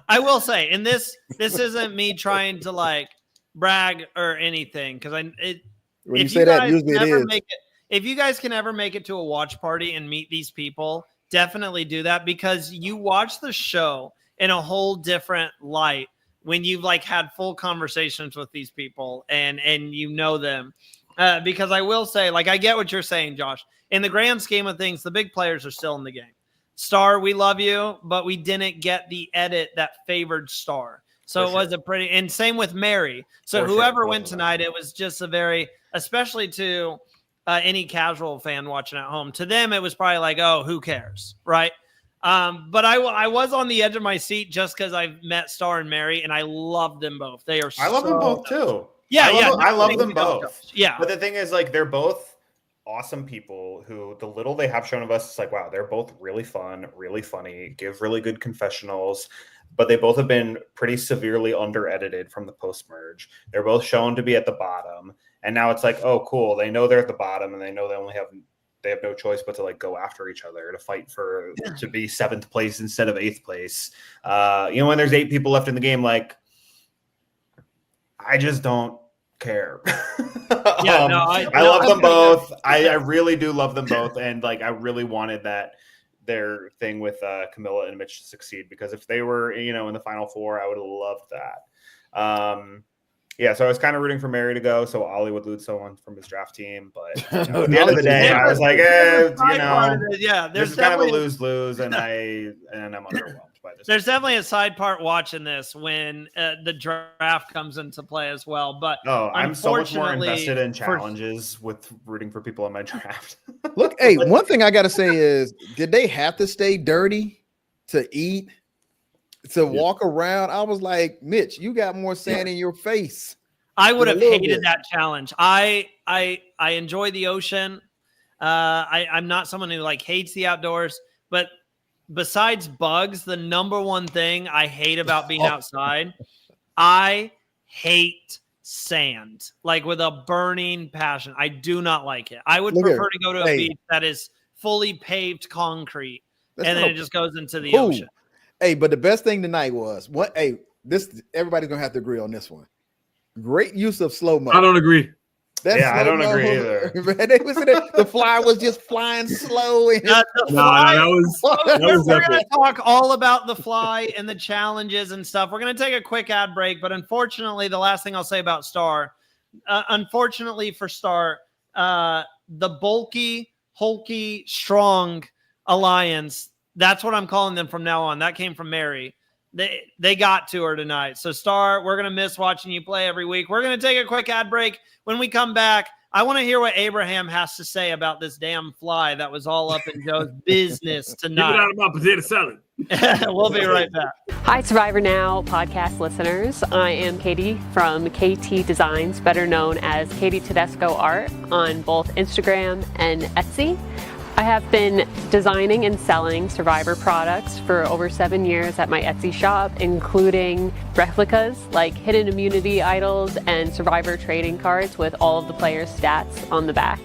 I will say, and this isn't me trying to brag or anything, because when you say that, usually it is. If you guys can ever make it to a watch party and meet these people, definitely do that, because you watch the show in a whole different light when you've had full conversations with these people and them. Because I will say, I get what you're saying, Josh. In the grand scheme of things, the big players are still in the game. Star, we love you, but we didn't get the edit that favored Star. So it was a pretty, and same with Mary. So whoever went tonight, it was just a very, especially to any casual fan watching at home, to them, it was probably oh, who cares, right? But I was on the edge of my seat just because I've met Star and Mary, and I love them both. I love them both too. Yeah, I love them both. Yeah. But the thing is, they're both awesome people who, the little they have shown of us, it's wow, they're both really fun, really funny, give really good confessionals, but they both have been pretty severely under-edited from the post-merge. They're both shown to be at the bottom, and now it's oh, cool, they know they're at the bottom, and they know they have no choice but to go after each other to fight to be 7th place instead of 8th place. When there's 8 people left in the game, I just don't care. I love them both. I really do love them both, and I really wanted their thing with Camilla and Mitch to succeed, because if they were in the final 4, I would have loved that. So I was kind of rooting for Mary to go, so Ollie would lose someone from his draft team. But at the end of the day, I was this is kind of a lose-lose, and I'm underwhelmed by this. There's definitely a side part watching this when the draft comes into play as well. But I'm so much more invested in challenges with rooting for people in my draft. Look, hey, one thing I got to say is, did they have to stay dirty to eat? To walk around? I was like, Mitch, you got more sand in your face I would have little hated bit. that challenge. I enjoy the ocean. I'm not someone who like hates the outdoors, but besides bugs, the number one thing I hate about being outside, I hate sand, like with a burning passion. I do not like it. I would Look prefer here. to go to a Hey. beach that is fully paved concrete, That's and not then a- it just goes into the Cool. ocean. Hey, but the best thing tonight was what? Hey, this everybody's gonna have to agree on this one. Great use of slow mo. I don't agree. I don't agree either. The fly was just flying slow. And No, that was We're epic. going to talk all about the fly and the challenges and stuff. We're going to take a quick ad break, but unfortunately, the last thing I'll say about Star, unfortunately for Star, the bulky, hulky, strong alliance, that's what I'm calling them from now on. That came from Mary. They got to her tonight. So Star, we're going to miss watching you play every week. We're going to take a quick ad break. When we come back, I want to hear what Abraham has to say about this damn fly that was all up in Joe's business Keep it tonight. out of my potato salad. We'll be right back. Hi, Survivor Now podcast listeners. I am Katie from KT Designs, better known as Katie Tedesco Art on both Instagram and Etsy. I have been designing and selling Survivor products for over 7 years at my Etsy shop, including replicas like hidden immunity idols and Survivor trading cards with all of the players' stats on the back.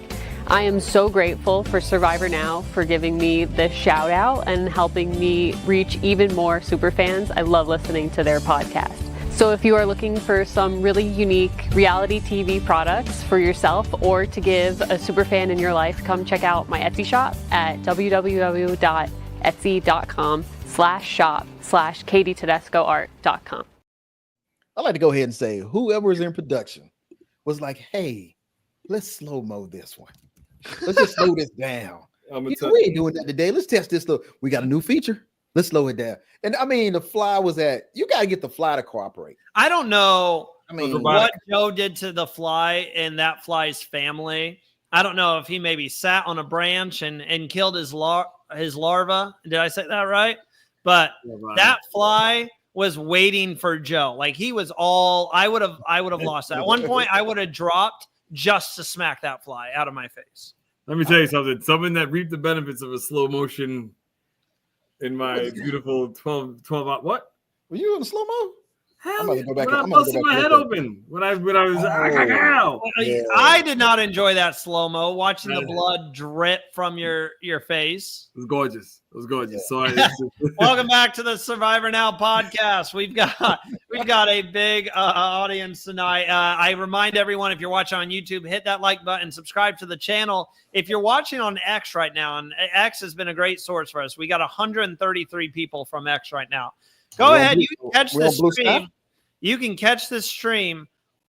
I am so grateful for Survivor Now for giving me this shout out and helping me reach even more superfans. I love listening to their podcast. So if you are looking for some really unique reality TV products for yourself or to give a superfan in your life, come check out my Etsy shop at www.etsy.com/shop/KatieTedescoArt.com. I like to go ahead and say whoever's in production was like, hey, let's slow-mo this one. Let's just slow this down. We ain't doing that today. Let's test this. We got a new feature. Let's slow it down. And I mean, the fly was you got to get the fly to cooperate. I don't know mean, what Joe did to the fly and that fly's family. I don't know if he maybe sat on a branch and killed his larva. Did I say that right? But that fly was waiting for Joe. Like he was all, I would have lost that. At one point I would have dropped just to smack that fly out of my face. Let me tell you something. Something that reaped the benefits of a slow motion in my beautiful 12 what? Were you in slow mo? Hell, when I busted my head open. When I was I did not enjoy that slow-mo, watching the blood drip from your face. It was gorgeous. It was gorgeous. So welcome back to the Survivor Now podcast. We've got a big audience tonight. I remind everyone, if you're watching on YouTube, hit that like button, subscribe to the channel. If you're watching on X right now, and X has been a great source for us, we got 133 people from X right now. Go ahead. You can catch this stream. You can catch this stream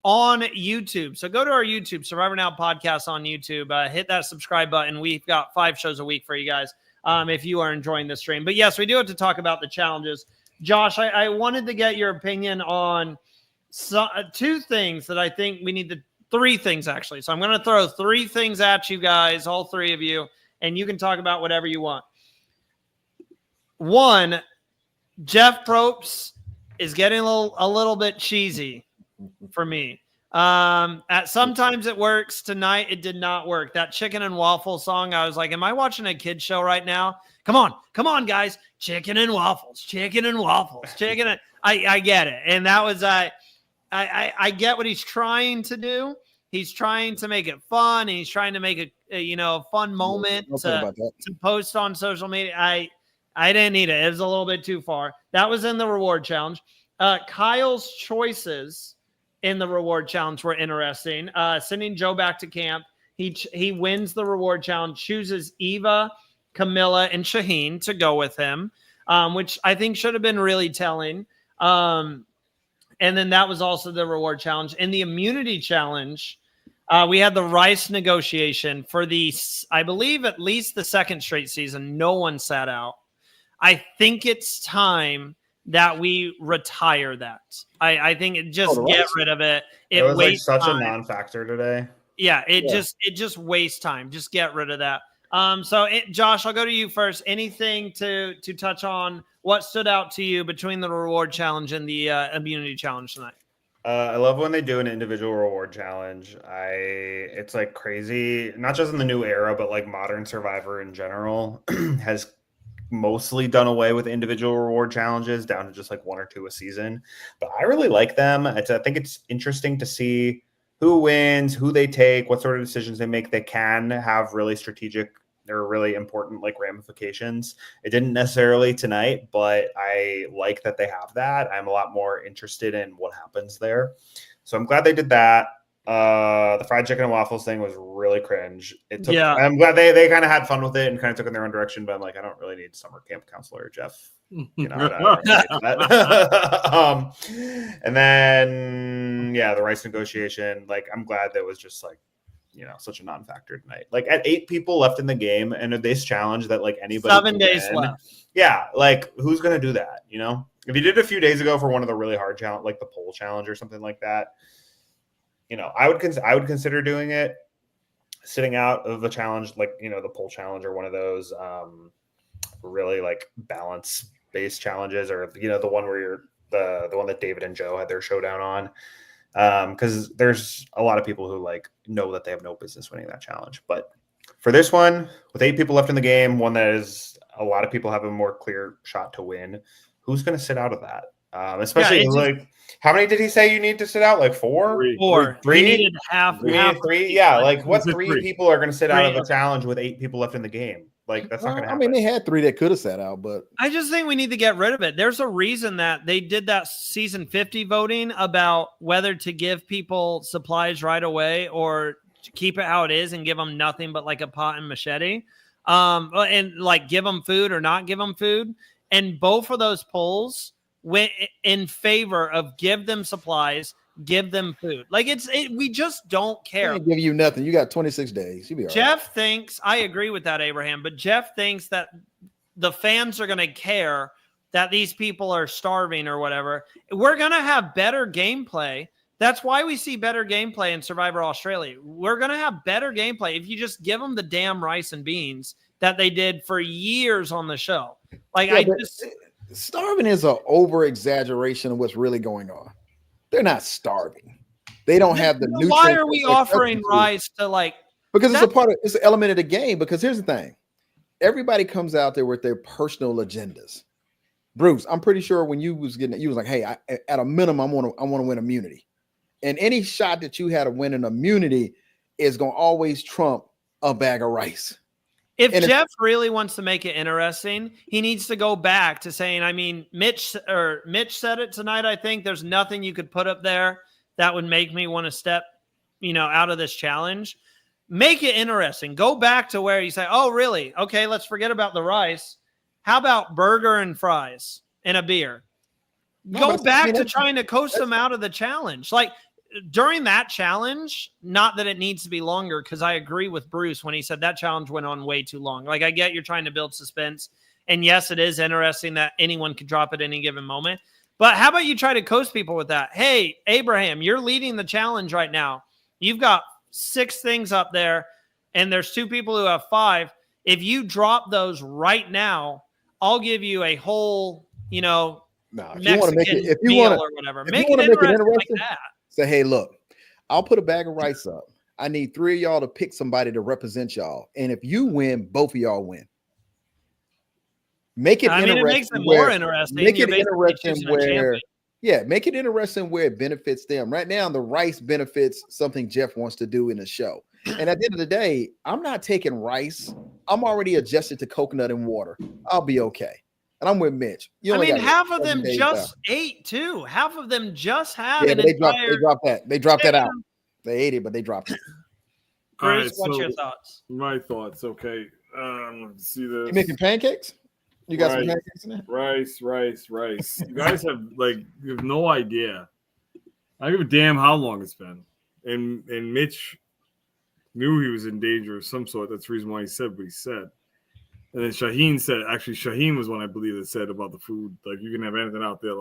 on YouTube. So go to our YouTube, Survivor Now podcast on YouTube. Hit that subscribe button. We've got 5 shows a week for you guys if you are enjoying the stream. But yes, we do have to talk about the challenges. Josh, I wanted to get your opinion on 2 things that I think we need to – 3 things, actually. So I'm going to throw 3 things at you guys, all 3 of you, and you can talk about whatever you want. 1, Jeff Probst is getting a little bit cheesy for me. Sometimes it works. Tonight it did not work. That chicken and waffle song, I was like, am I watching a kid show right now? Come on, guys. Chicken and waffles, chicken and waffles, chicken. I get it. And that was I get what he's trying to do. He's trying to make it fun. And he's trying to make a fun moment to post on social media. I didn't need it. It was a little bit too far. That was in the reward challenge. Kyle's choices in the reward challenge were interesting. Sending Joe back to camp. He wins the reward challenge, chooses Eva, Camilla, and Shaheen to go with him, which I think should have been really telling. And then that was also the reward challenge. In the immunity challenge, we had the rice negotiation for I believe, at least the 2nd straight season. No one sat out. I think it's time that we retire that. I think it just get rid of it. It was like such a non-factor today. Yeah, it just wastes time. Just get rid of that. Josh, I'll go to you first. Anything to touch on what stood out to you between the reward challenge and the immunity challenge tonight? I love when they do an individual reward challenge. It's like crazy, not just in the new era, but like modern Survivor in general has mostly done away with individual reward challenges down to just like 1 or 2 a season. But I really like them. I think it's interesting to see who wins, who they take, what sort of decisions they make. They can have really strategic or really important like ramifications. It didn't necessarily tonight, but I like that they have that. I'm a lot more interested in what happens there. So I'm glad they did that. The fried chicken and waffles thing was really cringe. I'm glad they kind of had fun with it and kind of took in their own direction, but I'm like, I don't really need summer camp counselor Jeff. You know, I don't really need that. And then the rice negotiation. Like, I'm glad that was just like, such a non-factor tonight. Like at 8 people left in the game, and this challenge that like anybody 7 days left. Yeah, like who's gonna do that? If you did it a few days ago for one of the really hard challenge, like the pole challenge or something like that, I would consider doing it, sitting out of the challenge, like the pole challenge or one of those really like balance based challenges, or the one where you're the one that David and Joe had their showdown on. Because there's a lot of people who like know that they have no business winning that challenge. But for this one, with 8 people left in the game, one that is a lot of people have a more clear shot to win, who's going to sit out of that? Especially like, how many did he say you need to sit out? Like 4? 3? He needed half. 3? Yeah, like what 3 people are going to sit out of the challenge with 8 people left in the game? Like that's not going to happen. I mean, they had 3 that could have sat out, but I just think we need to get rid of it. There's a reason that they did that season 50 voting about whether to give people supplies right away or to keep it how it is and give them nothing but like a pot and machete, and like give them food or not give them food. And both of those polls went in favor of give them supplies, give them food. Like we just don't care. I ain't give you nothing. You got 26 days. You'll be all Jeff thinks, I agree with that, Abraham, but Jeff thinks that the fans are going to care that these people are starving or whatever. We're going to have better gameplay. That's why we see better gameplay in Survivor Australia. We're going to have better gameplay if you just give them the damn rice and beans that they did for years on the show. Like starving is an over exaggeration of what's really going on. They're not starving. They don't have the nutrients. Why are we offering rice to like? Because it's an element of the game. Because here's the thing. Everybody comes out there with their personal agendas. Bruce, I'm pretty sure when you was like, hey, at a minimum, I want to win immunity. And any shot that you had to win an immunity is going to always trump a bag of rice. If Jeff really wants to make it interesting, he needs to go back to saying, I mean, Mitch said it tonight. I think there's nothing you could put up there that would make me want to step, out of this challenge. Make it interesting. Go back to where you say, oh, really? Okay, let's forget about the rice. How about burger and fries and a beer? Go back to trying to coast them out of the challenge. Like, during that challenge, not that it needs to be longer, because I agree with Bruce when he said that challenge went on way too long. Like, I get you're trying to build suspense. And yes, it is interesting that anyone could drop at any given moment. But how about you try to coast people with that? Hey, Abraham, you're leading the challenge right now. You've got 6 things up there, and there's 2 people who have 5. If you drop those right now, I'll give you a whole, if Mexican you want to make it, or whatever. Make it interesting like that. Say, hey, look, I'll put a bag of rice up. I need 3 of y'all to pick somebody to represent y'all. And if you win, both of y'all win. Make it interesting. It makes it more interesting. Make it interesting make it interesting where it benefits them. Right now, the rice benefits something Jeff wants to do in the show. And at the end of the day, I'm not taking rice. I'm already adjusted to coconut and water. I'll be okay. And I'm with Mitch. Half of them just ate too. Half of them just had they dropped that. They dropped that out. They ate it, but they dropped it. Bruce, what's your thoughts? My thoughts. Okay. Let's see this. You making pancakes? You got some pancakes in there? Rice. You guys you have no idea. I don't give a damn how long it's been. And Mitch knew he was in danger of some sort. That's the reason why he said what he said. And then Shaheen was one I believe that said about the food, like you can have anything out there,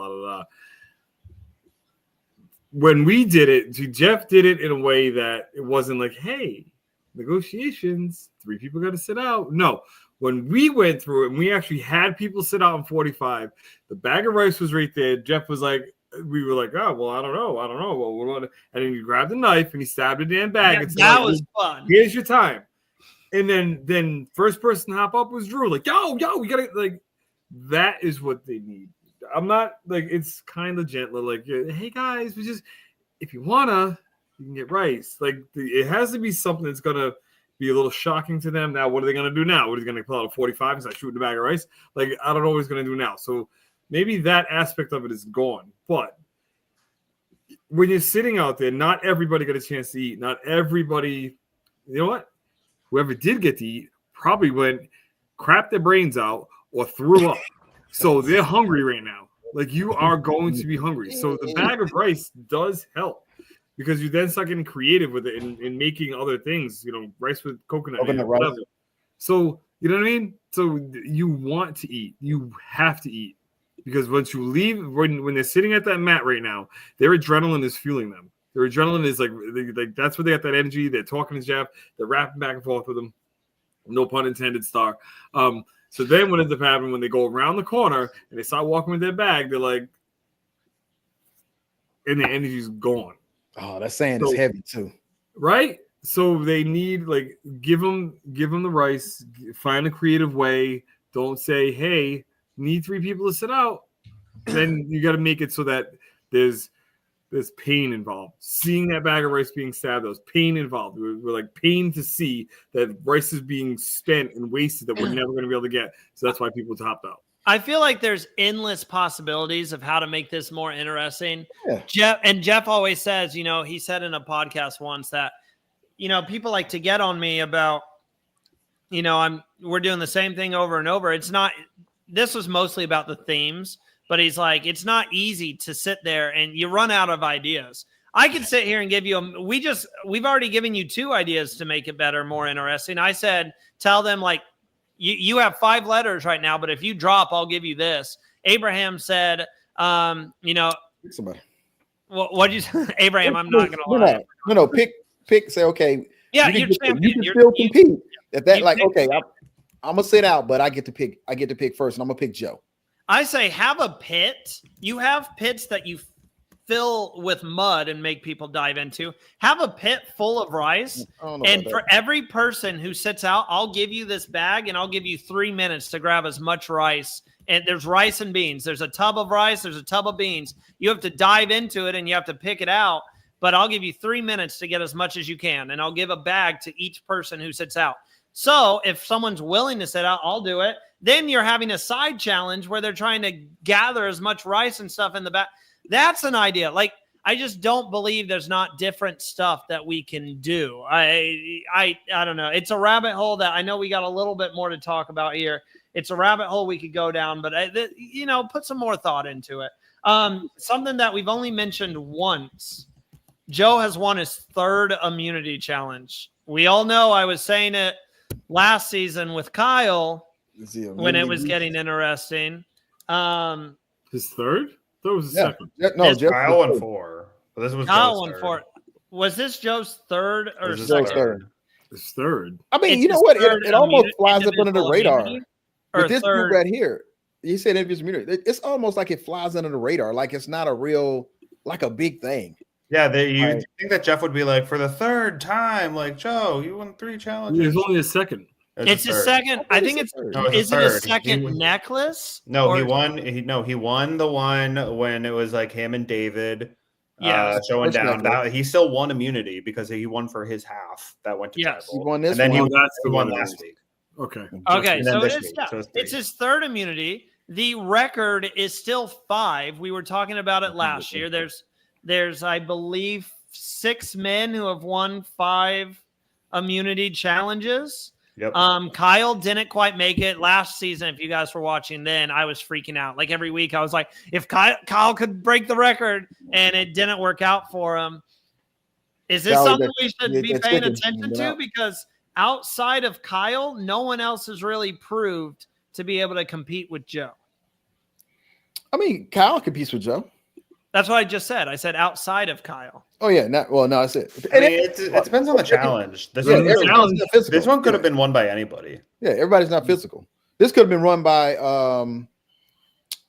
When we did it, Jeff did it in a way that it wasn't like, hey, negotiations, 3 people got to sit out. No, when we went through it and we actually had people sit out in 45, the bag of rice was right there. Jeff was like, we were like, oh, well, I don't know. Well, and then he grabbed a knife and he stabbed a damn bag. Yeah, and said, that was fun. Here's your time. And then first person to hop up was Drew. Like, yo, we gotta like. That is what they need. I'm not like it's kind of gentler. Like, hey guys, we just if you wanna, you can get rice. Like, it has to be something that's gonna be a little shocking to them. Now, what are they gonna do now? What are they gonna pull out a 45 and start shooting a bag of rice? Like, I don't know what he's gonna do now. So maybe that aspect of it is gone. But when you're sitting out there, not everybody got a chance to eat. Not everybody, you know what? Whoever did get to eat probably went crap their brains out or threw up. So they're hungry right now. Like, you are going to be hungry. So the bag of rice does help because you then start getting creative with it and making other things, you know, rice with coconut or whatever. Rice. So, you know what I mean? So you want to eat. You have to eat. Because once you leave, when they're sitting at that mat right now, their adrenaline is fueling them. Their adrenaline is like that's where they got that energy. They're talking to Jeff. They're rapping back and forth with him. No pun intended, Star. So then what ends up happening when they go around the corner and they start walking with their bag, they're like, and the energy's gone. Oh, that sand is heavy too. Right? So they need like give them the rice, find a creative way. Don't say, hey, need 3 people to sit out. Then you got to make it so that there's pain involved. Seeing that bag of rice being stabbed, there's pain involved. We're like pain to see that rice is being spent and wasted that we're never going to be able to get. So that's why people topped out. I feel like there's endless possibilities of how to make this more interesting. Yeah. Jeff always says, you know, he said in a podcast once that, you know, people like to get on me about, you know, we're doing the same thing over and over. It's not, this was mostly about the themes. But he's like, it's not easy to sit there and you run out of ideas. I could sit here and give you we've already given you 2 ideas to make it better, more interesting. I said, tell them like you have 5 letters right now, but if you drop, I'll give you this. Abraham said, you know, somebody. Well, what'd you say? Abraham, I'm not gonna lie. No, pick, say, okay. Yeah, you can still compete. If that like, okay, I'm gonna sit out, but I get to pick first, and I'm gonna pick Joe. I say have a pit. You have pits that you fill with mud and make people dive into. Have a pit full of rice. And for every person who sits out, I'll give you this bag and I'll give you 3 minutes to grab as much rice. And there's rice and beans. There's a tub of rice. There's a tub of beans. You have to dive into it and you have to pick it out. But I'll give you 3 minutes to get as much as you can. And I'll give a bag to each person who sits out. So if someone's willing to sit out, I'll do it. Then you're having a side challenge where they're trying to gather as much rice and stuff in the back. That's an idea. Like, I just don't believe there's not different stuff that we can do. I don't know. It's a rabbit hole that I know we got a little bit more to talk about here. It's a rabbit hole we could go down, but you know, put some more thought into it. Something that we've only mentioned once. Joe has won his 3rd immunity challenge. We all know I was saying it last season with Kyle when it was getting interesting. His 3rd? That was his 2nd. No, Kyle won 4. But this was Kyle won 4. Was this Joe's 3rd or 2nd? His 3rd. I mean, you know what? It almost flies up under the radar. With this group right here, you said individual immunity. It's almost like it flies under the radar. Like it's not a real, like a big thing. Yeah, you think that Jeff would be like, for the 3rd time, like, Joe, you won 3 challenges. It's only his 2nd. It's his 2nd. I think it's is it his 2nd necklace? No, he won. He won the one when it was like him and David showing down. He still won immunity because he won for his half. That went to yes. He won this and then one. He won last week. Okay. Okay, so it's his 3rd immunity. The record is still 5. We were talking about it last year. There's I believe 6 men who have won 5 immunity challenges. Yep. Kyle didn't quite make it last season. If you guys were watching then, I was freaking out. Like every week I was like, if Kyle could break the record, and it didn't work out for him. Is this something we should be paying attention to? Because outside of Kyle, no one else has really proved to be able to compete with Joe. I mean, Kyle competes with Joe. That's what I just said. I said outside of Kyle. Oh yeah, no, that's it. I mean, it depends on the challenge. This one could have been won by anybody. Yeah, everybody's not physical. This could have been run by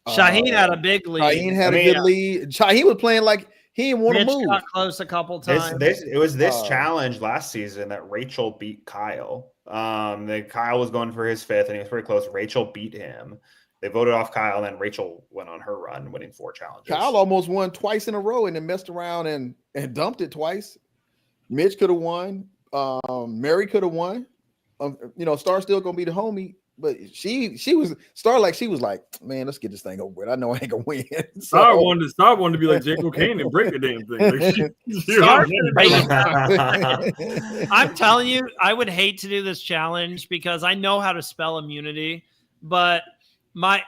Shaheen had a big lead. Shaheen had a good lead. Shaheen was playing like he didn't want to move. Got close a couple times. It was this challenge last season that Rachel beat Kyle. Kyle was going for his 5th, and he was pretty close. Rachel beat him. They voted off Kyle, and then Rachel went on her run, winning 4 challenges. Kyle almost won twice in a row, and then messed around and dumped it twice. Mitch could have won. Mary could have won. Star's still gonna be the homie, but she was like, man, let's get this thing over with. I know I ain't gonna win. Star wanted to be like Jake O'Kane and break the damn thing. I'm telling you, I would hate to do this challenge because I know how to spell immunity, but I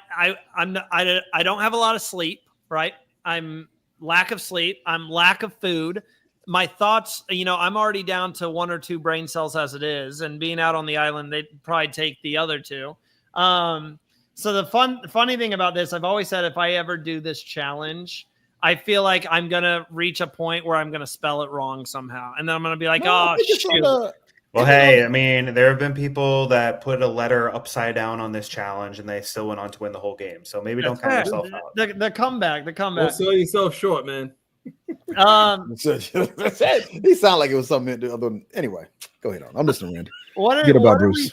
don't have a lot of sleep, right? I'm lack of sleep. I'm lack of food. My thoughts, I'm already down to 1 or 2 brain cells as it is, and being out on the island, they'd probably take the other 2. So the funny thing about this, I've always said, if I ever do this challenge, I feel like I'm going to reach a point where I'm going to spell it wrong somehow. And then I'm going to be like, shoot. Well, hey, I mean, there have been people that put a letter upside down on this challenge, and they still went on to win the whole game. So maybe don't count yourself out. The comeback. Don't sell yourself short, man. He sounded like it was something other. Anyway, go ahead on. I'm listening, Randy. Bruce.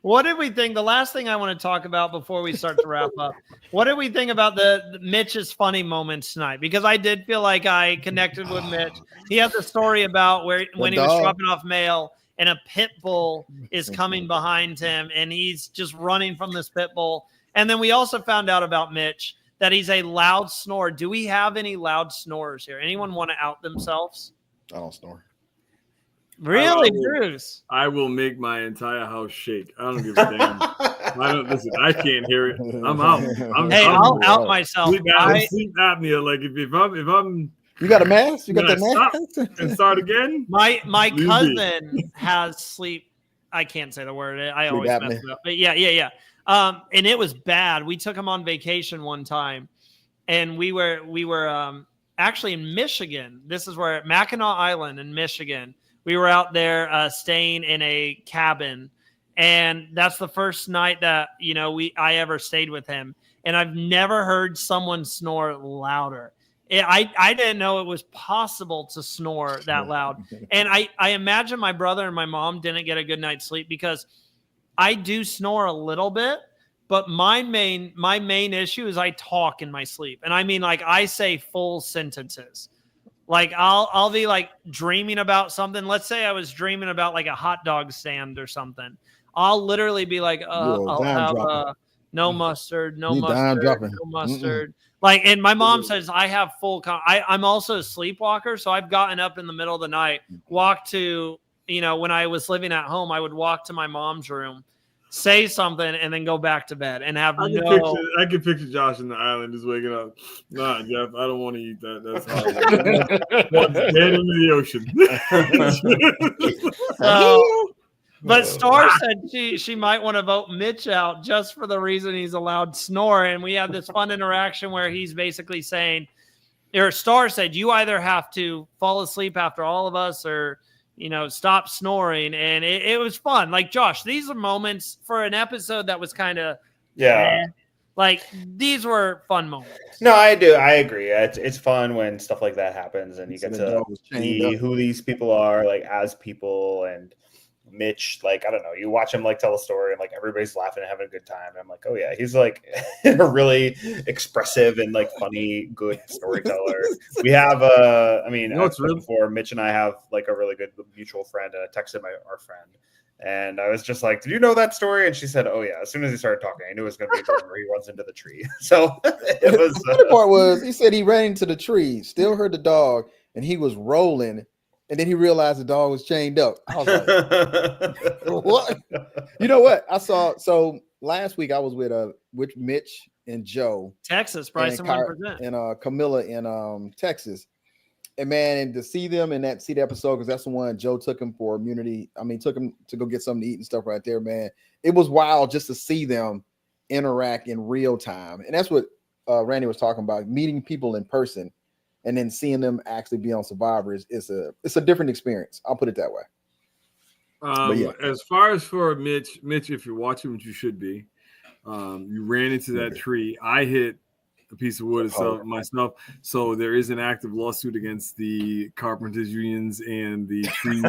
What did we think? The last thing I want to talk about before we start to wrap up. What did we think about the Mitch's funny moments tonight? Because I did feel like I connected with Mitch. He had the story about when he was dropping off mail, and a pit bull is coming behind him, and he's just running from this pit bull. And then we also found out about Mitch that he's a loud snorer. Do we have any loud snorers here? Anyone want to out themselves? I don't snore. Really, Bruce? I will make my entire house shake. I don't give a damn. I can't hear it. I'm out. I'll out myself. Sleep apnea. Like if I'm. You got a mask? You got that mask? And start again? My cousin has sleep. I can't say the word. I always mess it up. But yeah. And it was bad. We took him on vacation one time, and we were actually in Michigan. This is where Mackinac Island in Michigan. We were out there staying in a cabin, and that's the first night that I ever stayed with him. And I've never heard someone snore louder. I didn't know it was possible to snore that loud. And I imagine my brother and my mom didn't get a good night's sleep because I do snore a little bit, but my main issue is I talk in my sleep. And I mean, like, I say full sentences. Like I'll be like dreaming about something. Let's say I was dreaming about like a hot dog stand or something. I'll literally be like, I'll have no mustard, no mustard. Like, and my mom says I have full. I'm also a sleepwalker, so I've gotten up in the middle of the night, walked to, when I was living at home, I would walk to my mom's room, say something, and then go back to bed and have I can picture Josh in the island just waking up. Nah, Jeff, I don't want to eat that. That's hard. Dead into the ocean. But Star said she might want to vote Mitch out just for the reason he's a loud snorer. And we had this fun interaction where he's basically saying, or Star said, you either have to fall asleep after all of us or, stop snoring. And it was fun. Like, Josh, these are moments for an episode that was kind of, like, these were fun moments. No, I do. I agree. It's fun when stuff like that happens and you get to see who these people are, like, as people. And Mitch, like, I don't know, you watch him like tell a story and like everybody's laughing and having a good time. And I'm like, oh yeah, he's like a really expressive and like funny, good storyteller. We have before Mitch and I have like a really good mutual friend, and I texted our friend, and I was just like, did you know that story? And she said, oh yeah. As soon as he started talking, I knew it was going to be a part where he runs into the tree. So it was. The other part was he said he ran into the tree, still heard the dog, and he was rolling. And then he realized the dog was chained up. I was like, what? You know what? I saw, so last week I was with Mitch and Joe. Texas, Bryson 1%. And Camilla in Texas. And man, to see them and see the episode, because that's the one Joe took him for immunity. I mean, took him to go get something to eat and stuff right there, man. It was wild just to see them interact in real time. And that's what Randy was talking about, meeting people in person. And then seeing them actually be on Survivor it's a different experience. I'll put it that way. As far as for Mitch, if you're watching, which you should be, You ran into that tree. I hit a piece of wood myself. So there is an active lawsuit against the carpenters unions and the trees.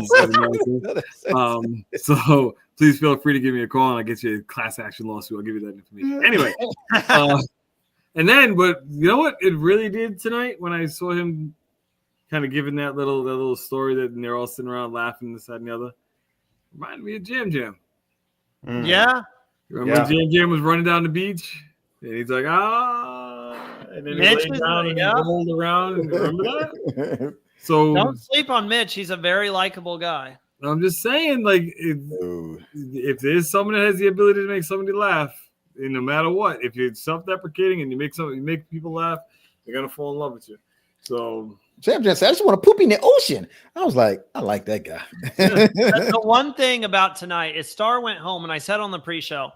So please feel free to give me a call and I'll get you a class action lawsuit. I'll give you that information. Anyway, and then, but you know what it really did tonight when I saw him kind of giving that little story that they're all sitting around laughing this, that, and the other. Reminded me of Jam Jam. Yeah. Remember when Jam Jam was running down the beach? And he's like, and then he laid down and he rolled around. Remember that? So don't sleep on Mitch. He's a very likable guy. I'm just saying, like, if there's someone that has the ability to make somebody laugh, and no matter what, if you're self-deprecating and you make people laugh, they're gonna fall in love with you. So Jam Jam said, I just want to poop in the ocean. I was like, I like that guy. The one thing about tonight is Star went home, and I said on the pre-show,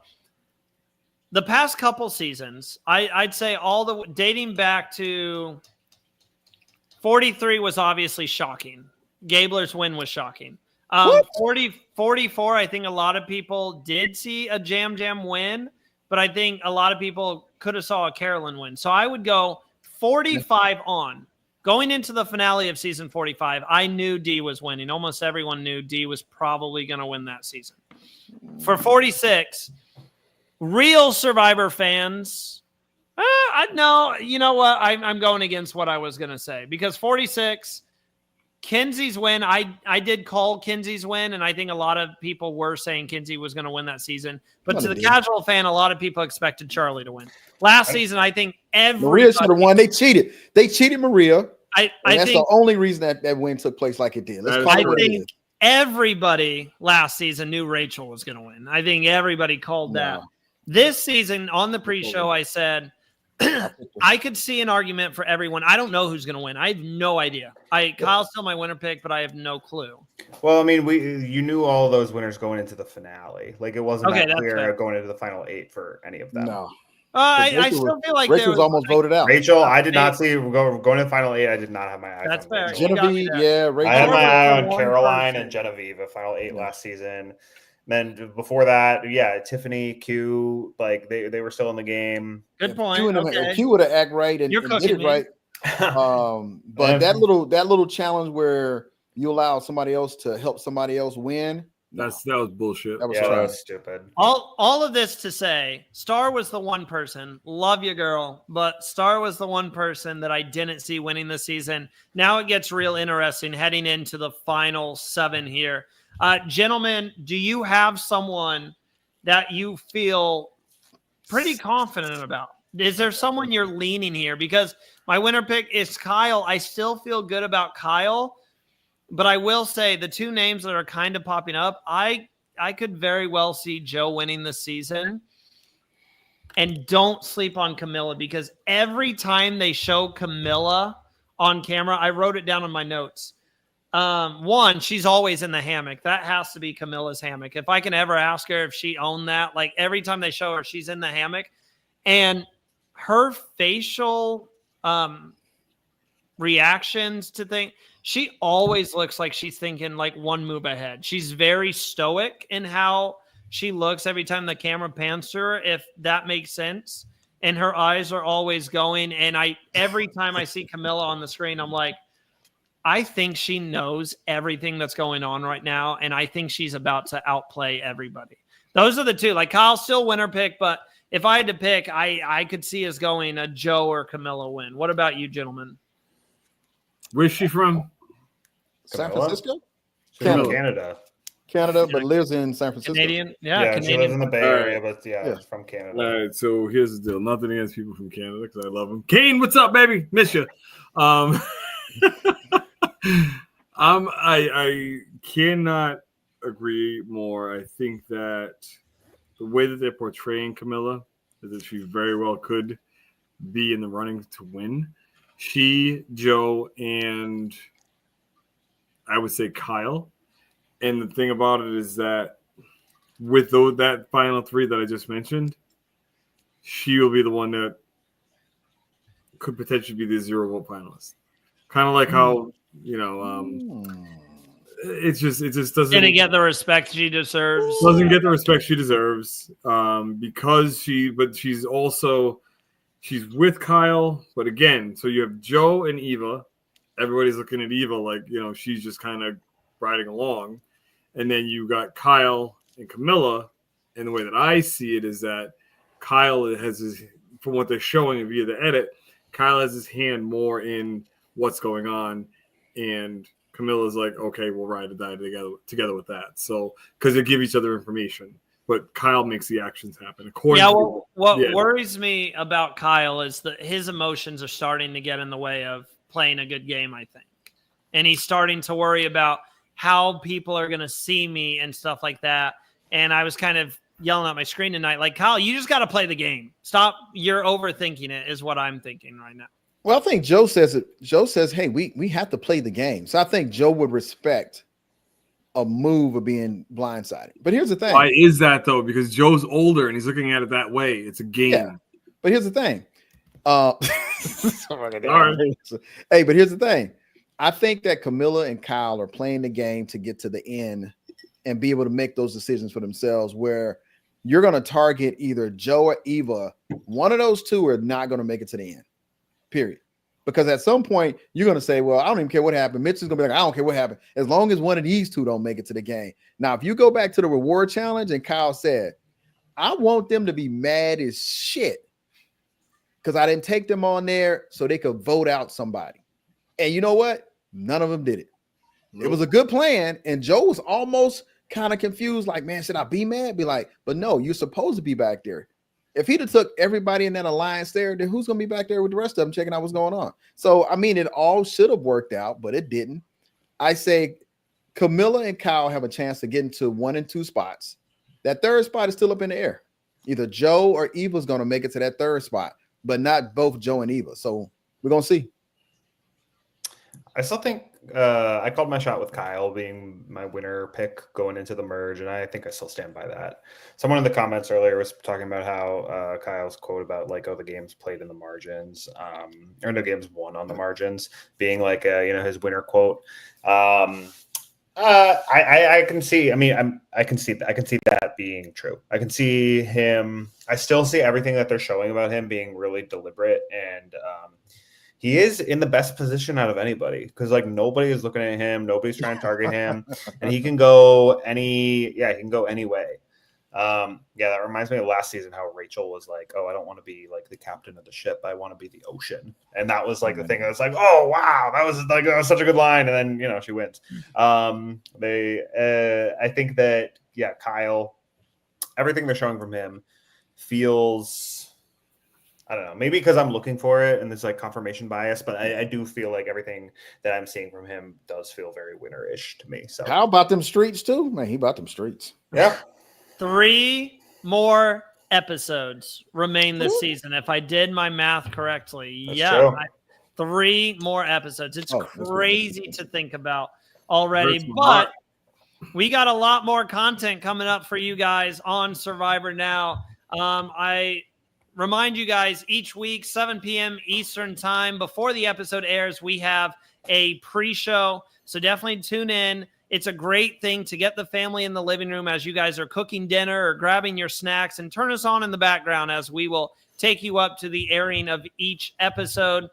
the past couple seasons, I'd say dating back to 43 was obviously shocking. Gabler's win was shocking. 44, I think a lot of people did see a Jam Jam win, but I think a lot of people could have saw a Carolyn win. So I would go 45 on. Going into the finale of season 45, I knew D was winning. Almost everyone knew D was probably going to win that season. For 46, real Survivor fans, no, you know what? I'm going against what I was going to say because 46, Kenzie's win, I did call Kenzie's win, and I think a lot of people were saying Kenzie was going to win that season. But to the casual fan, a lot of people expected Charlie to win. Last season, I think Maria should have won. They cheated. They cheated Maria. I that's think the only reason that win took place like it did. I think everybody last season knew Rachel was going to win. I think everybody called that. This season on the pre-show, I said I could see an argument for everyone. I don't know who's going to win. I have no idea. Kyle's still my winner pick, but I have no clue. Well, I mean, you knew all those winners going into the finale. Like it wasn't that clear going into the final 8 for any of them. No. I still feel like Rachel was almost voted out. Rachel, I did not see going to the final 8. I did not have my eye. That's fair. Genevieve, Rachel. I had my eye on Caroline and Genevieve at final 8 last season. Then before that, Tiffany, Q, like they were still in the game. Good point. Q would have act right and did it right. But that little challenge where you allow somebody else to help somebody else win. That was bullshit. That was stupid. All of this to say, Star was the one person. Love you, girl, but Star was the one person that I didn't see winning this season. Now it gets real interesting heading into the final 7 here. Gentlemen, do you have someone that you feel pretty confident about? Is there someone you're leaning here? Because my winner pick is Kyle. I still feel good about Kyle. But I will say the 2 names that are kind of popping up, I could very well see Joe winning this season. And don't sleep on Camilla because every time they show Camilla on camera, I wrote it down in my notes. One, she's always in the hammock. That has to be Camilla's hammock. If I can ever ask her if she owned that, like every time they show her, she's in the hammock. And her facial reactions to things, she always looks like she's thinking like one move ahead. She's very stoic in how she looks every time the camera pans to her, if that makes sense. And her eyes are always going. And every time I see Camilla on the screen, I'm like, I think she knows everything that's going on right now. And I think she's about to outplay everybody. Those are the 2. Like Kyle's still winner pick, but if I had to pick, I could see us going a Joe or Camilla win. What about you, gentlemen? Where's she from? San Francisco? She's from Canada. Canada, but lives in San Francisco. Canadian? Yeah, Canadian. She lives in the Bay Area, but she's from Canada. All right, so here's the deal. Nothing against people from Canada because I love them. Kane, what's up, baby? Miss you. I cannot agree more. I think that the way that they're portraying Camilla is that she very well could be in the running to win. She, Joe, and I would say Kyle. And the thing about it is that with that final 3 that I just mentioned, she will be the one that could potentially be the 0 vote finalist. Kind of like how, it just doesn't get the respect she deserves. Doesn't get the respect she deserves. Because she's with Kyle, but again, so you have Joe and Eva. Everybody's looking at Eva like, she's just kind of riding along. And then you got Kyle and Camilla. And the way that I see it is that Kyle has from what they're showing via the edit, Kyle has his hand more in what's going on. And Camilla's like, okay, we'll ride or die together with that. So, because they give each other information. But Kyle makes the actions happen. What worries me about Kyle is that his emotions are starting to get in the way of playing a good game, I think. And he's starting to worry about how people are going to see me and stuff like that. And I was kind of yelling at my screen tonight, like, Kyle, you just got to play the game. Stop. You're overthinking it is what I'm thinking right now. Well, I think Joe says it. Joe says, hey, we have to play the game. So I think Joe would respect a move of being blindsided. But here's the thing. Why is that, though? Because Joe's older and he's looking at it that way. It's a game. Yeah. But here's the thing. Hey, but here's the thing. I think that Camilla and Kyle are playing the game to get to the end and be able to make those decisions for themselves, where you're going to target either Joe or Eva. One of those two are not going to make it to the end, period. Because at some point, you're going to say, well, I don't even care what happened. Mitch is going to be like, I don't care what happened, as long as one of these two don't make it to the game. Now, if you go back to the reward challenge and Kyle said, I want them to be mad as shit because I didn't take them on there so they could vote out somebody. And you know what? None of them did it. It was a good plan. And Joe was almost kind of confused, like, man, should I be mad? Be like, but no, you're supposed to be back there. If he'd have took everybody in that alliance there, then who's going to be back there with the rest of them checking out what's going on? So, I mean, it all should have worked out, but it didn't. I say Camilla and Kyle have a chance to get into 1 and 2 spots. That third spot is still up in the air. Either Joe or Eva's going to make it to that third spot, but not both Joe and Eva. So we're going to see. I still think I called my shot with Kyle being my winner pick going into the merge, and I think I still stand by that. Someone in the comments earlier was talking about how Kyle's quote about like, oh, the game's played in the margins, or no, games won on the margins, being like, his winner quote. I can see. I mean, I can see that being true. I can see him. I still see everything that they're showing about him being really deliberate, and he is in the best position out of anybody because like nobody is looking at him, nobody's trying to target him, and he can go any way. That reminds me of last season how Rachel was like, oh, I don't want to be like the captain of the ship, I want to be the ocean. And that was like the thing. I was like, oh wow, that was such a good line. And then she wins. I think that Kyle, everything they're showing from him feels, I don't know, maybe because I'm looking for it and there's like confirmation bias, but I do feel like everything that I'm seeing from him does feel very winner-ish to me. So how about them streets too? Man, he bought them streets. Yeah. 3 more episodes remain this season, if I did my math correctly. That's 3 more episodes. It's crazy to think about already, but we got a lot more content coming up for you guys on Survivor Now. I remind you guys each week, 7 p.m. Eastern time, before the episode airs, we have a pre-show. So definitely tune in. It's a great thing to get the family in the living room as you guys are cooking dinner or grabbing your snacks, and turn us on in the background as we will take you up to the airing of each episode.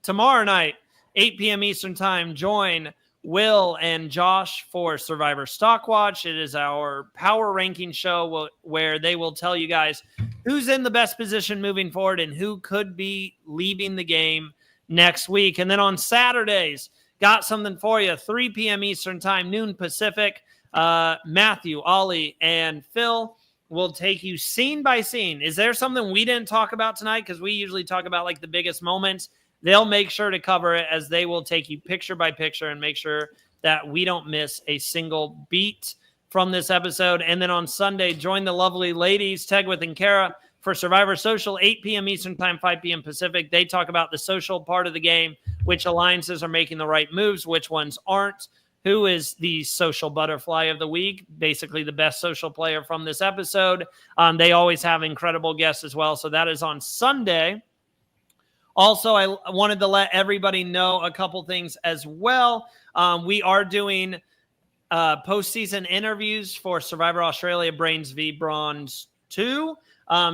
Tomorrow night, 8 p.m. Eastern time, join Will and Josh for Survivor Stock Watch. It is our power ranking show where they will tell you guys who's in the best position moving forward and who could be leaving the game next week. And then on Saturdays, got something for you, 3 p.m. Eastern time, noon Pacific. Matthew, Ollie, and Phil will take you scene by scene. Is there something we didn't talk about tonight? Because we usually talk about like the biggest moments. They'll make sure to cover it as they will take you picture by picture and make sure that we don't miss a single beat from this episode. And then on Sunday, join the lovely ladies, Tegwith and Kara, for Survivor Social, 8 p.m. Eastern time, 5 p.m. Pacific. They talk about the social part of the game, which alliances are making the right moves, which ones aren't, who is the social butterfly of the week, basically the best social player from this episode. They always have incredible guests as well. So that is on Sunday. Also, I wanted to let everybody know a couple things as well. We are doing postseason interviews for Survivor Australia Brains v Bronze 2.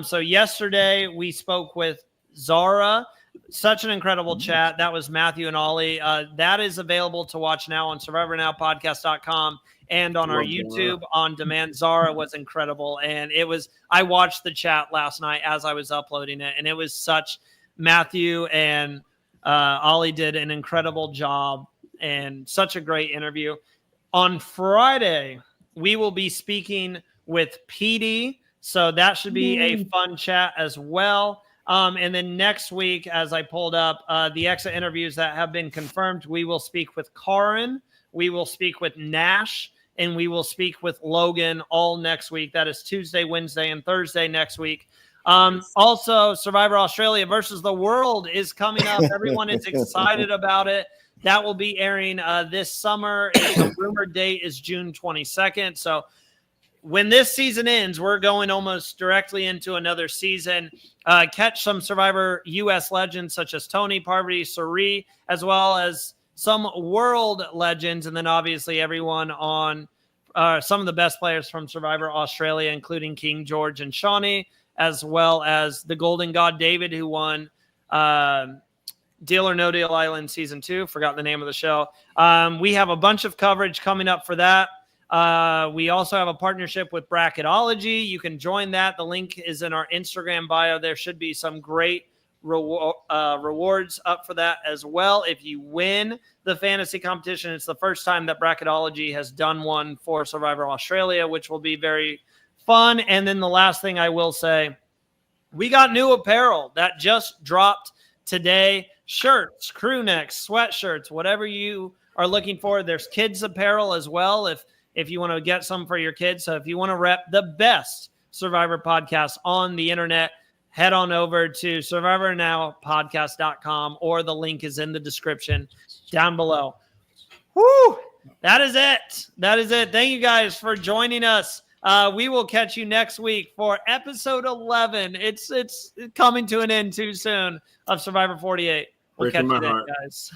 So yesterday we spoke with Zara. Such an incredible chat. That was Matthew and Ollie. That is available to watch now on SurvivorNowPodcast.com and on our YouTube on demand. Zara was incredible. And I watched the chat last night as I was uploading it, and it was such, Matthew and Ollie did an incredible job and such a great interview. On Friday, we will be speaking with PD. So that should be a fun chat as well. And then next week, as I pulled up the exit interviews that have been confirmed, we will speak with Karin, we will speak with Nash, and we will speak with Logan all next week. That is Tuesday, Wednesday, and Thursday next week. Also, Survivor Australia versus the World is coming up. Everyone is excited about it. That will be airing this summer. The rumored date is June 22nd. So when this season ends, we're going almost directly into another season. Catch some Survivor U.S. legends such as Tony, Parvati, Suri, as well as some world legends, and then obviously everyone on some of the best players from Survivor Australia, including King George and Shawnee, as well as the Golden God David, who won Deal or No Deal Island Season 2. Forgot the name of the show. We have a bunch of coverage coming up for that. We also have a partnership with Bracketology. You can join that. The link is in our Instagram bio. There should be some great rewards up for that as well. If you win the fantasy competition, it's the first time that Bracketology has done one for Survivor Australia, which will be very fun. And then the last thing I will say, we got new apparel that just dropped today. Shirts, crew necks, sweatshirts, whatever you are looking for. There's kids apparel as well if you want to get some for your kids. So if you want to rep the best Survivor podcast on the internet, head on over to SurvivorNowPodcast.com, or the link is in the description down below. Woo! That is it. That is it. Thank you guys for joining us. We will catch you next week for episode 11. It's coming to an end too soon of Survivor 48. We'll catch you then, guys.